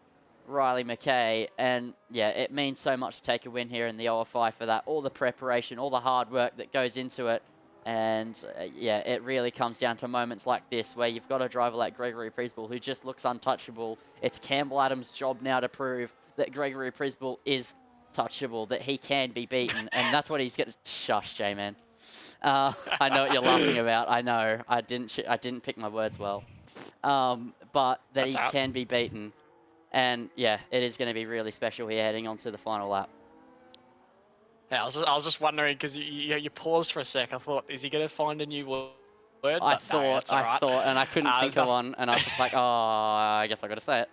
Riley McKay. And yeah, it means so much to take a win here in the OFI for that. All the preparation, all the hard work that goes into it. And yeah, it really comes down to moments like this where you've got a driver like Gregory Przybyl who just looks untouchable. It's Campbell Adams' job now to prove that Gregory Przybyl is touchable, that he can be beaten. And that's what he's going to... Shush, J-Man. I know what you're laughing about. I know. I didn't pick my words well. But that he can be beaten. And yeah, it is going to be really special here heading on to the final lap. Yeah, I was just wondering, because you paused for a sec. I thought, is he going to find a new word? I thought, and I couldn't think of one, and I was just like, oh, I guess I got to say it.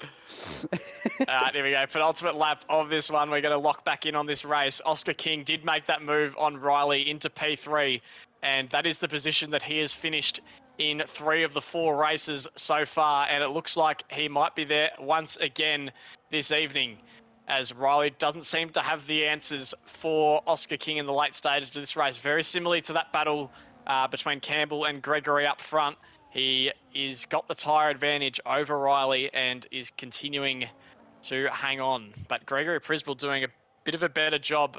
All right, here we go. Penultimate lap of this one. We're going to lock back in on this race. Oscar King did make that move on Riley into P3, and that is the position that he has finished in 3 of the 4 races so far, and it looks like he might be there once again this evening, as Riley doesn't seem to have the answers for Oscar King in the late stages of this race. Very similarly to that battle between Campbell and Gregory up front. He is got the tyre advantage over Riley and is continuing to hang on. But Gregory Przybyl doing a bit of a better job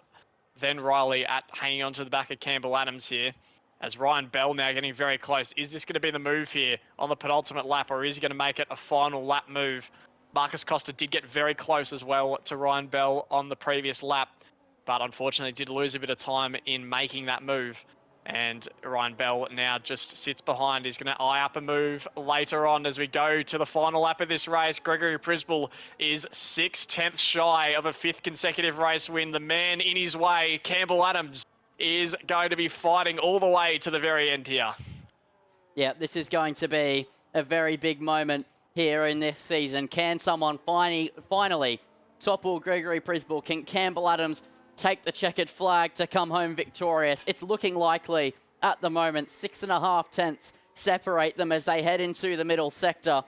than Riley at hanging on to the back of Campbell Adams here. As Ryan Bell now getting very close. Is this going to be the move here on the penultimate lap, or is he going to make it a final lap move? Marcus Costa did get very close as well to Ryan Bell on the previous lap, but unfortunately did lose a bit of time in making that move. And Ryan Bell now just sits behind. He's going to eye up a move later on as we go to the final lap of this race. Gregory Przybyl is 6/10 shy of a 5th consecutive race win. The man in his way, Campbell Adams, is going to be fighting all the way to the very end here. Yeah, this is going to be a very big moment here in this season. Can someone finally topple Gregory Przybyl? Can Campbell Adams take the checkered flag to come home victorious? It's looking likely at the moment. 6.5 tenths separate them as they head into the middle sector.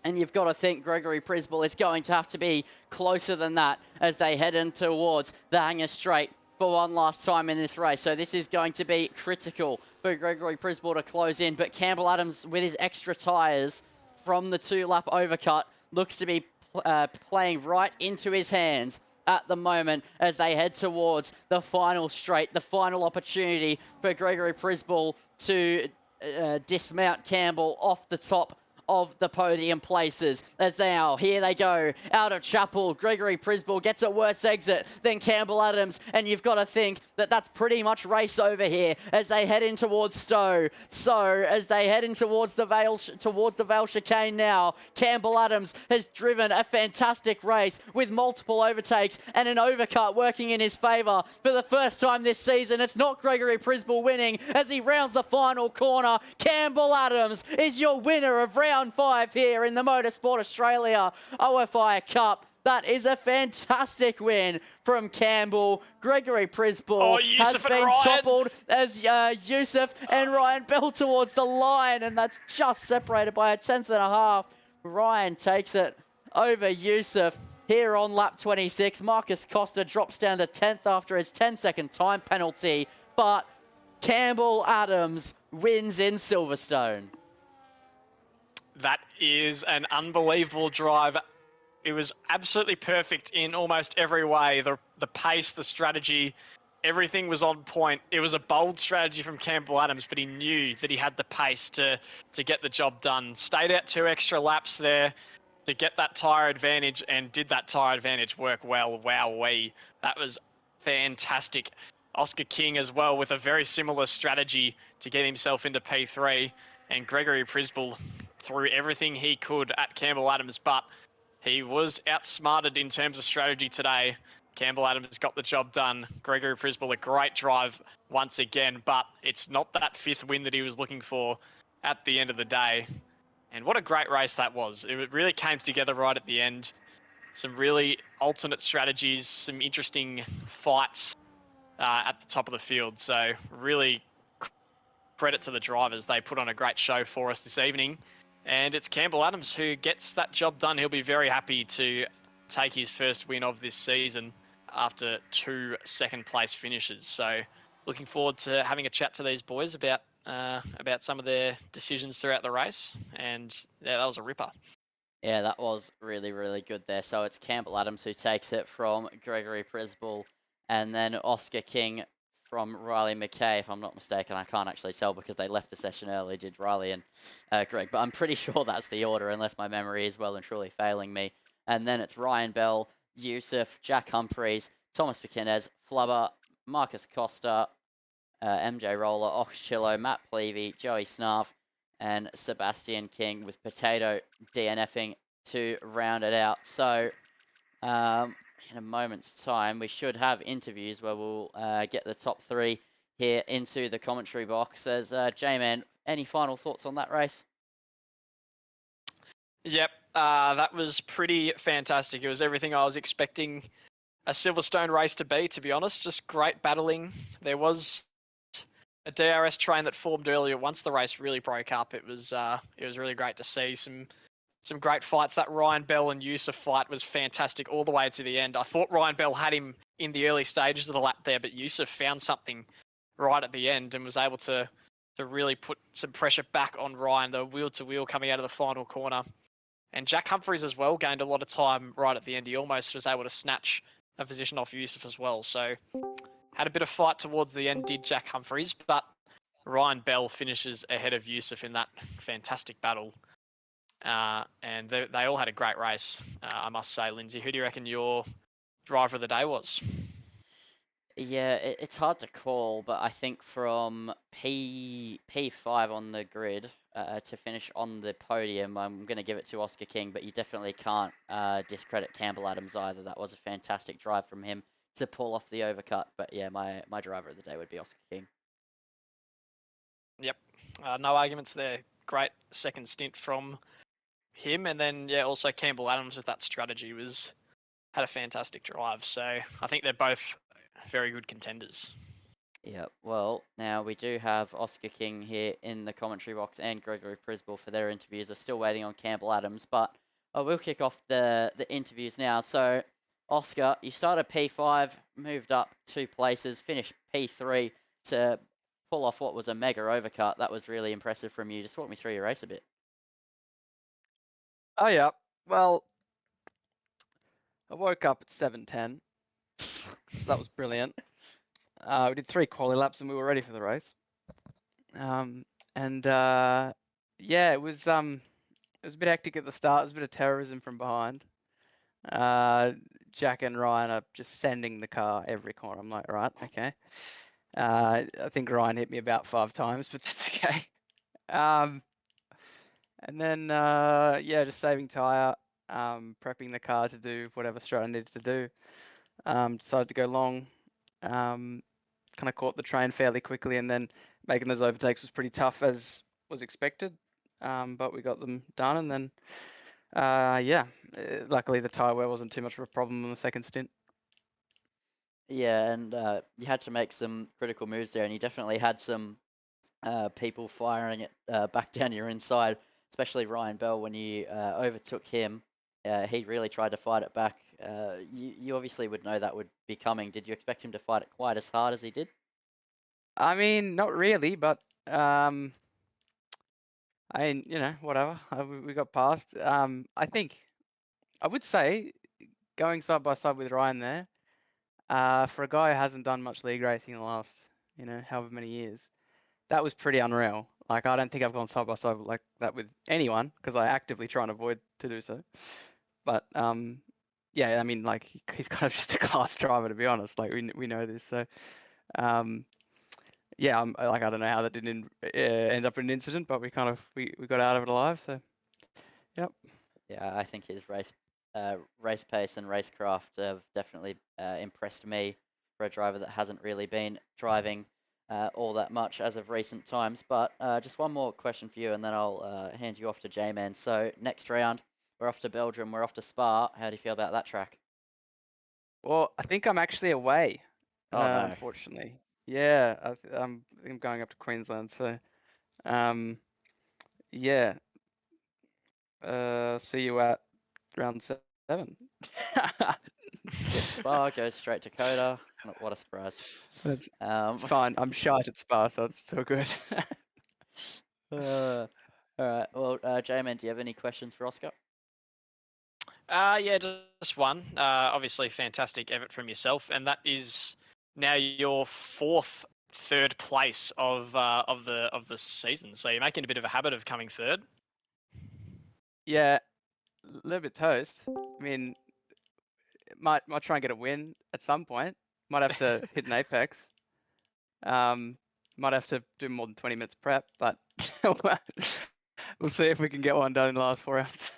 And you've got to think Gregory Przybyl is going to have to be closer than that as they head in towards the hangar straight for one last time in this race. So this is going to be critical for Gregory Przybyl to close in. But Campbell Adams, with his extra tyres from the 2-lap overcut, looks to be playing right into his hands at the moment as they head towards the final straight, the final opportunity for Gregory Przybyl to dismount Campbell off the top of the podium places. As now, here they go, out of Chapel. Gregory Przybyl gets a worse exit than Campbell Adams, and you've got to think that that's pretty much race over here as they head in towards Stowe. So, as they head in towards the Vale chicane now, Campbell Adams has driven a fantastic race with multiple overtakes and an overcut working in his favour for the first time this season. It's not Gregory Przybyl winning as he rounds the final corner. Campbell Adams is your winner of round 5 here in the Motorsport Australia OFI Cup. That is a fantastic win from Campbell. Gregory Przybyl Oh, has Yusuf and been Ryan. toppled as Yusuf and Ryan Bell towards the line, and that's just separated by a tenth and a half. Ryan takes it over Yusuf here on lap 26. Marcus Costa drops down to 10th after his 10-second time penalty, but Campbell Adams wins in Silverstone. That is an unbelievable drive. It was absolutely perfect in almost every way. The pace, the strategy, everything was on point. It was a bold strategy from Campbell Adams, but he knew that he had the pace to get the job done. Stayed out 2 extra laps there to get that tyre advantage, and did that tyre advantage work well. Wowee. That was fantastic. Oscar King as well with a very similar strategy to get himself into P3, and Gregory Przybyl threw everything he could at Campbell Adams, but he was outsmarted in terms of strategy today. Campbell Adams got the job done. Gregory Przybyl, a great drive once again, but it's not that 5th win that he was looking for at the end of the day. And what a great race that was. It really came together right at the end. Some really alternate strategies, some interesting fights at the top of the field. So really credit to the drivers. They put on a great show for us this evening. And it's Campbell Adams who gets that job done. He'll be very happy to take his first win of this season after 2 second-place finishes. So looking forward to having a chat to these boys about some of their decisions throughout the race. And yeah, that was a ripper. Yeah, that was really, really good there. So it's Campbell Adams who takes it from Gregory Przybyl, and then Oscar King from Riley McKay, if I'm not mistaken. I can't actually tell because they left the session early, did Riley and Greg. But I'm pretty sure that's the order, unless my memory is well and truly failing me. And then it's Ryan Bell, Yusuf, Jack Humphreys, Thomas McInnes, Flubber, Marcus Costa, MJ Roller, Ox Chillo, Matt Plevey, Joey Snarf, and Sebastian King with Potato DNFing to round it out. So in a moment's time, we should have interviews where we'll get the top 3 here into the commentary box. As J-Man, any final thoughts on that race? Yep, that was pretty fantastic. It was everything I was expecting a Silverstone race to be honest. Just great battling. There was a DRS train that formed earlier. Once the race really broke up, it was really great to see some great fights. That Ryan Bell and Yusuf fight was fantastic all the way to the end. I thought Ryan Bell had him in the early stages of the lap there, but Yusuf found something right at the end and was able to really put some pressure back on Ryan, the wheel-to-wheel coming out of the final corner. And Jack Humphreys as well gained a lot of time right at the end. He almost was able to snatch a position off Yusuf as well. So had a bit of fight towards the end, did Jack Humphreys, but Ryan Bell finishes ahead of Yusuf in that fantastic battle. And they all had a great race, I must say. Lindsay, who do you reckon your driver of the day was? Yeah, it's hard to call, but I think from P5 on the grid to finish on the podium, I'm going to give it to Oscar King, but you definitely can't discredit Campbell Adams either. That was a fantastic drive from him to pull off the overcut. But yeah, my driver of the day would be Oscar King. Yep, no arguments there. Great second stint from him, and then yeah, also Campbell Adams with that strategy had a fantastic drive. So I think they're both very good contenders. Yeah, well, now we do have Oscar King here in the commentary box and Gregory Przybyl for their interviews. We're still waiting on Campbell Adams, but we'll kick off the interviews now. So, Oscar, you started P5, moved up 2 places, finished P3 to pull off what was a mega overcut. That was really impressive from you. Just walk me through your race a bit. Oh yeah. Well, I woke up at 7:10, so that was brilliant. We did 3 quali laps and we were ready for the race. Yeah, it was a bit hectic at the start. There was a bit of terrorism from behind. Jack and Ryan are just sending the car every corner. I'm like, right, okay. I think Ryan hit me about 5 times, but that's okay. And then yeah, just saving tyre, prepping the car to do whatever straight I needed to do. Decided to go long. Kind of caught the train fairly quickly, and then making those overtakes was pretty tough as was expected. But we got them done, and then Yeah. Luckily, the tyre wear wasn't too much of a problem on the second stint. Yeah, and you had to make some critical moves there, and you definitely had some people firing it back down your inside, especially Ryan Bell when you overtook him. He really tried to fight it back. You obviously would know that would be coming. Did you expect him to fight it quite as hard as he did? I mean, not really, but whatever. We got past. I think I would say going side by side with Ryan there, for a guy who hasn't done much league racing in the last, however many years, that was pretty unreal. Like, I don't think I've gone side by side like that with anyone because I actively try and avoid to do so. But yeah, I mean, like he's kind of just a class driver, to be honest. Like we know this, so yeah, I don't know how that didn't end up in an incident, but we got out of it alive. So yep. Yeah, I think his race pace and racecraft have definitely impressed me for a driver that hasn't really been driving all that much as of recent times. But just one more question for you, and then I'll hand you off to J-Man. So next round, we're off to Belgium, we're off to Spa. How do you feel about that track? Well, I think I'm actually away, Oh no. unfortunately. Yeah, I'm going up to Queensland, so yeah. See you at round 7. Skip Spa, goes straight to Coda. What a surprise. It's Um, fine. I'm shite at Spa, so it's so good. all right. Well, J-Man, do you have any questions for Oscar? Yeah, just one. Obviously, fantastic effort from yourself, and that is now your third place of the season. So you're making a bit of a habit of coming third. Yeah, a little bit toast. I mean, might try and get a win at some point. Might have to hit an apex. Might have to do more than 20 minutes prep, but we'll see if we can get one done in the last 4 rounds.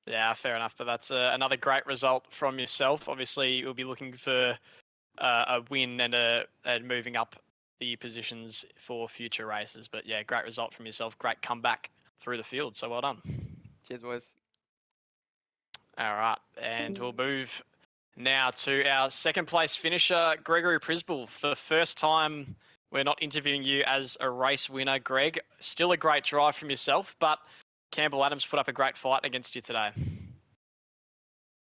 Yeah, fair enough. But that's another great result from yourself. Obviously, you'll be looking for a win and moving up the positions for future races. But yeah, great result from yourself. Great comeback through the field. So well done. Cheers, boys. All right, and we'll move now to our second place finisher, Gregory Przybyl. For the first time, we're not interviewing you as a race winner, Greg. Still a great drive from yourself, but Campbell Adams put up a great fight against you today.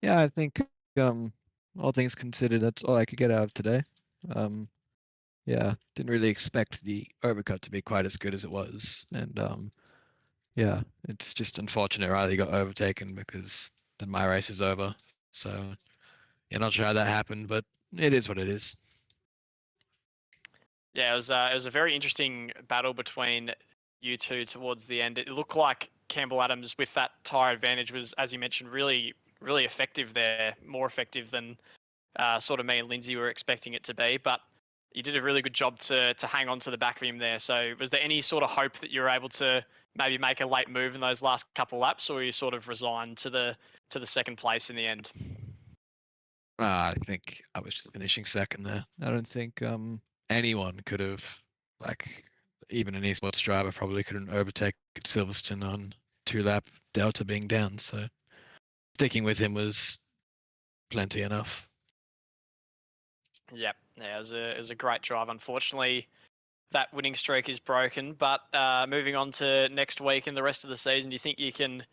Yeah, I think all things considered, that's all I could get out of today. Yeah, didn't really expect the overcut to be quite as good as it was, and yeah, it's just unfortunate Riley got overtaken because then my race is over. So yeah, not sure how that happened, but it is what it is. Yeah, it was a very interesting battle between you two towards the end. It looked like Campbell Adams, with that tyre advantage, was, as you mentioned, really, really effective there, more effective than sort of me and Lindsay were expecting it to be. But you did a really good job to hang on to the back of him there. So was there any sort of hope that you were able to maybe make a late move in those last couple of laps, or were you sort of resigned to the second place in the end? I think I was just finishing second there. I don't think anyone could have, like, even an esports driver probably couldn't overtake Silverstone on 2-lap delta being down. So sticking with him was plenty enough. Yep, yeah, it was a great drive. Unfortunately, that winning streak is broken. But moving on to next week and the rest of the season, do you think you can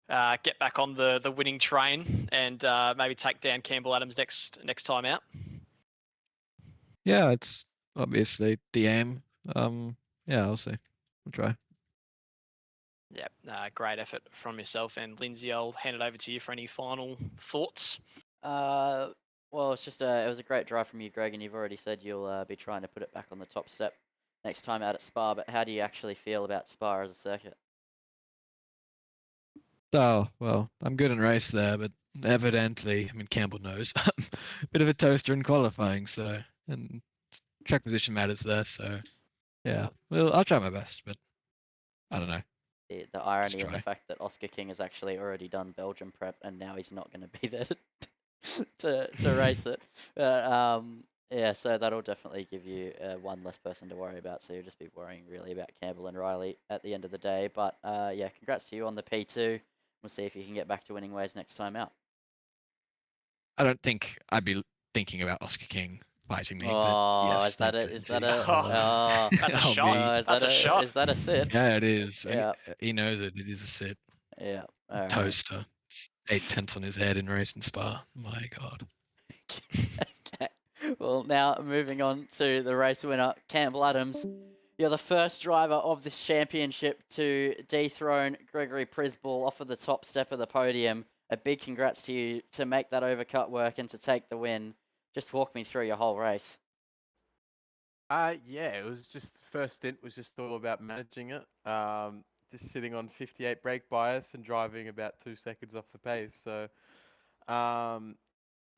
get back on the winning train and maybe take down Campbell Adams next time out? Yeah, it's obviously the aim. Yeah, I'll see. We'll try. Yep, great effort from yourself. And Lindsay, I'll hand it over to you for any final thoughts. Well, it was a great drive from you, Greg, and you've already said you'll be trying to put it back on the top step next time out at Spa. But how do you actually feel about Spa as a circuit? Oh, well, I'm good in race there, but evidently, I mean, Campbell knows, bit of a toaster in qualifying, so, and track position matters there, so, yeah. Well, I'll try my best, but I don't know. The irony in the try. fact that Oscar King has actually already done Belgium prep and now he's not going to be there to race it. Yeah, so that'll definitely give you one less person to worry about. So you'll just be worrying really about Campbell and Riley at the end of the day. But yeah, congrats to you on the P2. we'll see if you can get back to winning ways next time out. I don't think I'd be thinking about Oscar King fighting me, but Oh, yes, is that thank a? you, Is Lindsay. that a? Oh, That's a I'll shot. be- is That's that a shot. Is that a sit? Yeah, it is. Yeah. He knows it. It is a sit. Yeah. All right. Toaster. It's 8/10 on his head in race and Spa. My God. Okay. Well, now moving on to the race winner, Campbell Adams. You're the first driver of this championship to dethrone Gregory Przybyl off of the top step of the podium. A big congrats to you to make that overcut work and to take the win. Just walk me through your whole race. Yeah, it was just first stint was just all about managing it. Just sitting on 58 brake bias and driving about 2 seconds off the pace. So,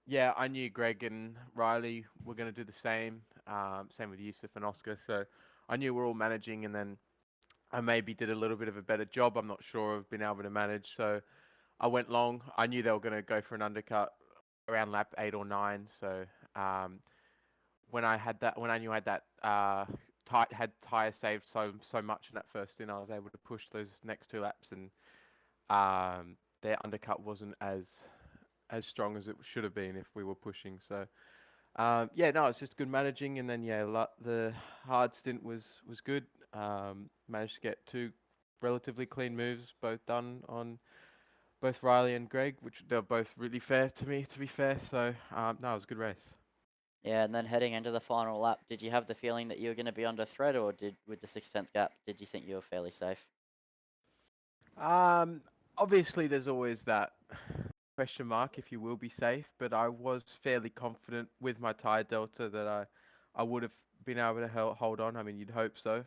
yeah, I knew Greg and Riley were going to do the same. Same with Yusuf and Oscar. So I knew we're all managing, and then I maybe did a little bit of a better job. I'm not sure of being able to manage. So I went long. I knew they were going to go for an undercut around lap 8 or 9. So when I knew I had that had tire saved so much in that first stint, I was able to push those next 2 laps, and their undercut wasn't as strong as it should have been if we were pushing. So yeah, no, it's just good managing, and then yeah, the hard stint was good. Managed to get 2 relatively clean moves, both done on both Riley and Greg, which they're both really fair to me, to be fair. So no, it was a good race. Yeah, and then heading into the final lap, did you have the feeling that you were going to be under threat, or with the 6/10 gap, did you think you were fairly safe? Obviously, there's always that question mark if you will be safe, but I was fairly confident with my tire delta that I would have been able to hold on. I mean, you'd hope so.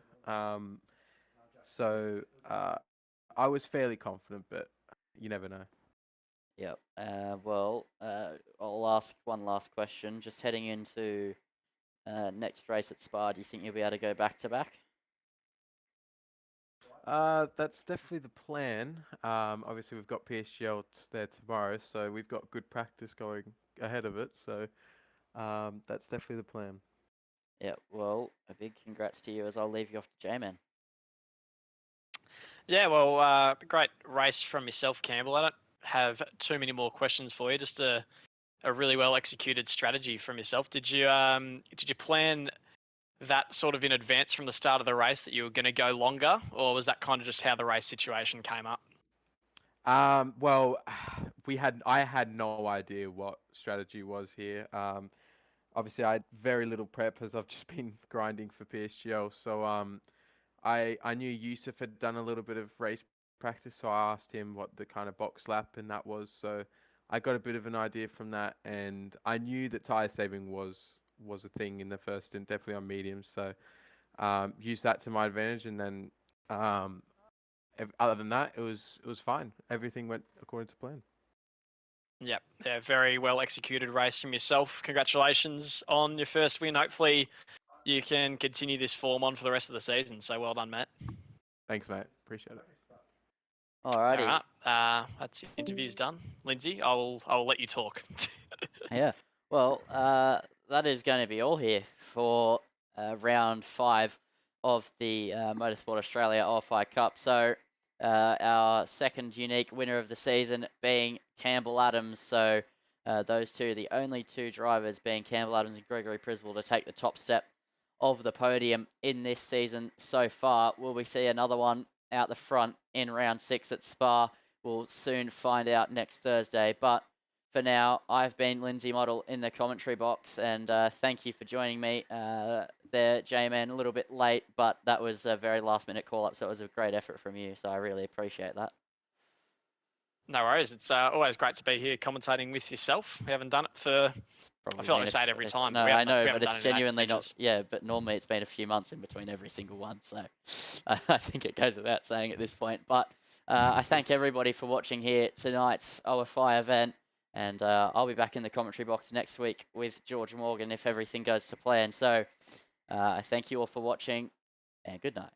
So I was fairly confident, but you never know. Yep. Well, I'll ask one last question. Just heading into next race at Spa, do you think you'll be able to go back to back? That's definitely the plan. Obviously, we've got PSGL there tomorrow, so we've got good practice going ahead of it. So that's definitely the plan. Yeah. Well, a big congrats to you as I'll leave you off to J-Man. Yeah, well, great race from yourself, Campbell. I don't have too many more questions for you. Just a really well executed strategy from yourself. Did you plan that sort of in advance from the start of the race that you were going to go longer, or was that kind of just how the race situation came up? Well, I had no idea what strategy was here. Obviously, I had very little prep as I've just been grinding for PSGL. So I knew Yusuf had done a little bit of race practice, so I asked him what the kind of box lap and that was. So I got a bit of an idea from that, and I knew that tire saving was a thing in the first stint, definitely on mediums. So used that to my advantage, and then other than that, it was fine. Everything went according to plan. Yep, yeah, very well executed race from yourself. Congratulations on your first win. Hopefully you can continue this form on for the rest of the season. So well done, Matt. Thanks, mate. Appreciate it. Alrighty. All right, that's interviews done. Lindsay, I will let you talk. Yeah. Well, that is going to be all here for round 5 of the Motorsport Australia OFI Cup. So our second unique winner of the season being Campbell Adams. So those two, the only 2 drivers being Campbell Adams and Gregory Przybyl to take the top step of the podium in this season so far. Will we see another one out the front in round 6 at Spa? We'll soon find out next Thursday. But for now, I've been Lindsay Model in the commentary box, and thank you for joining me there, J-Man. A little bit late, but that was a very last-minute call-up, so it was a great effort from you, so I really appreciate that. No worries. It's always great to be here commentating with yourself. We haven't done it for... I feel like we say it every time. No, I know, but it's genuinely not... ages. Yeah, but normally it's been a few months in between every single one, so I think it goes without saying at this point. But I thank everybody for watching here tonight's OFI event. And I'll be back in the commentary box next week with George Morgan if everything goes to plan. So I thank you all for watching, and good night.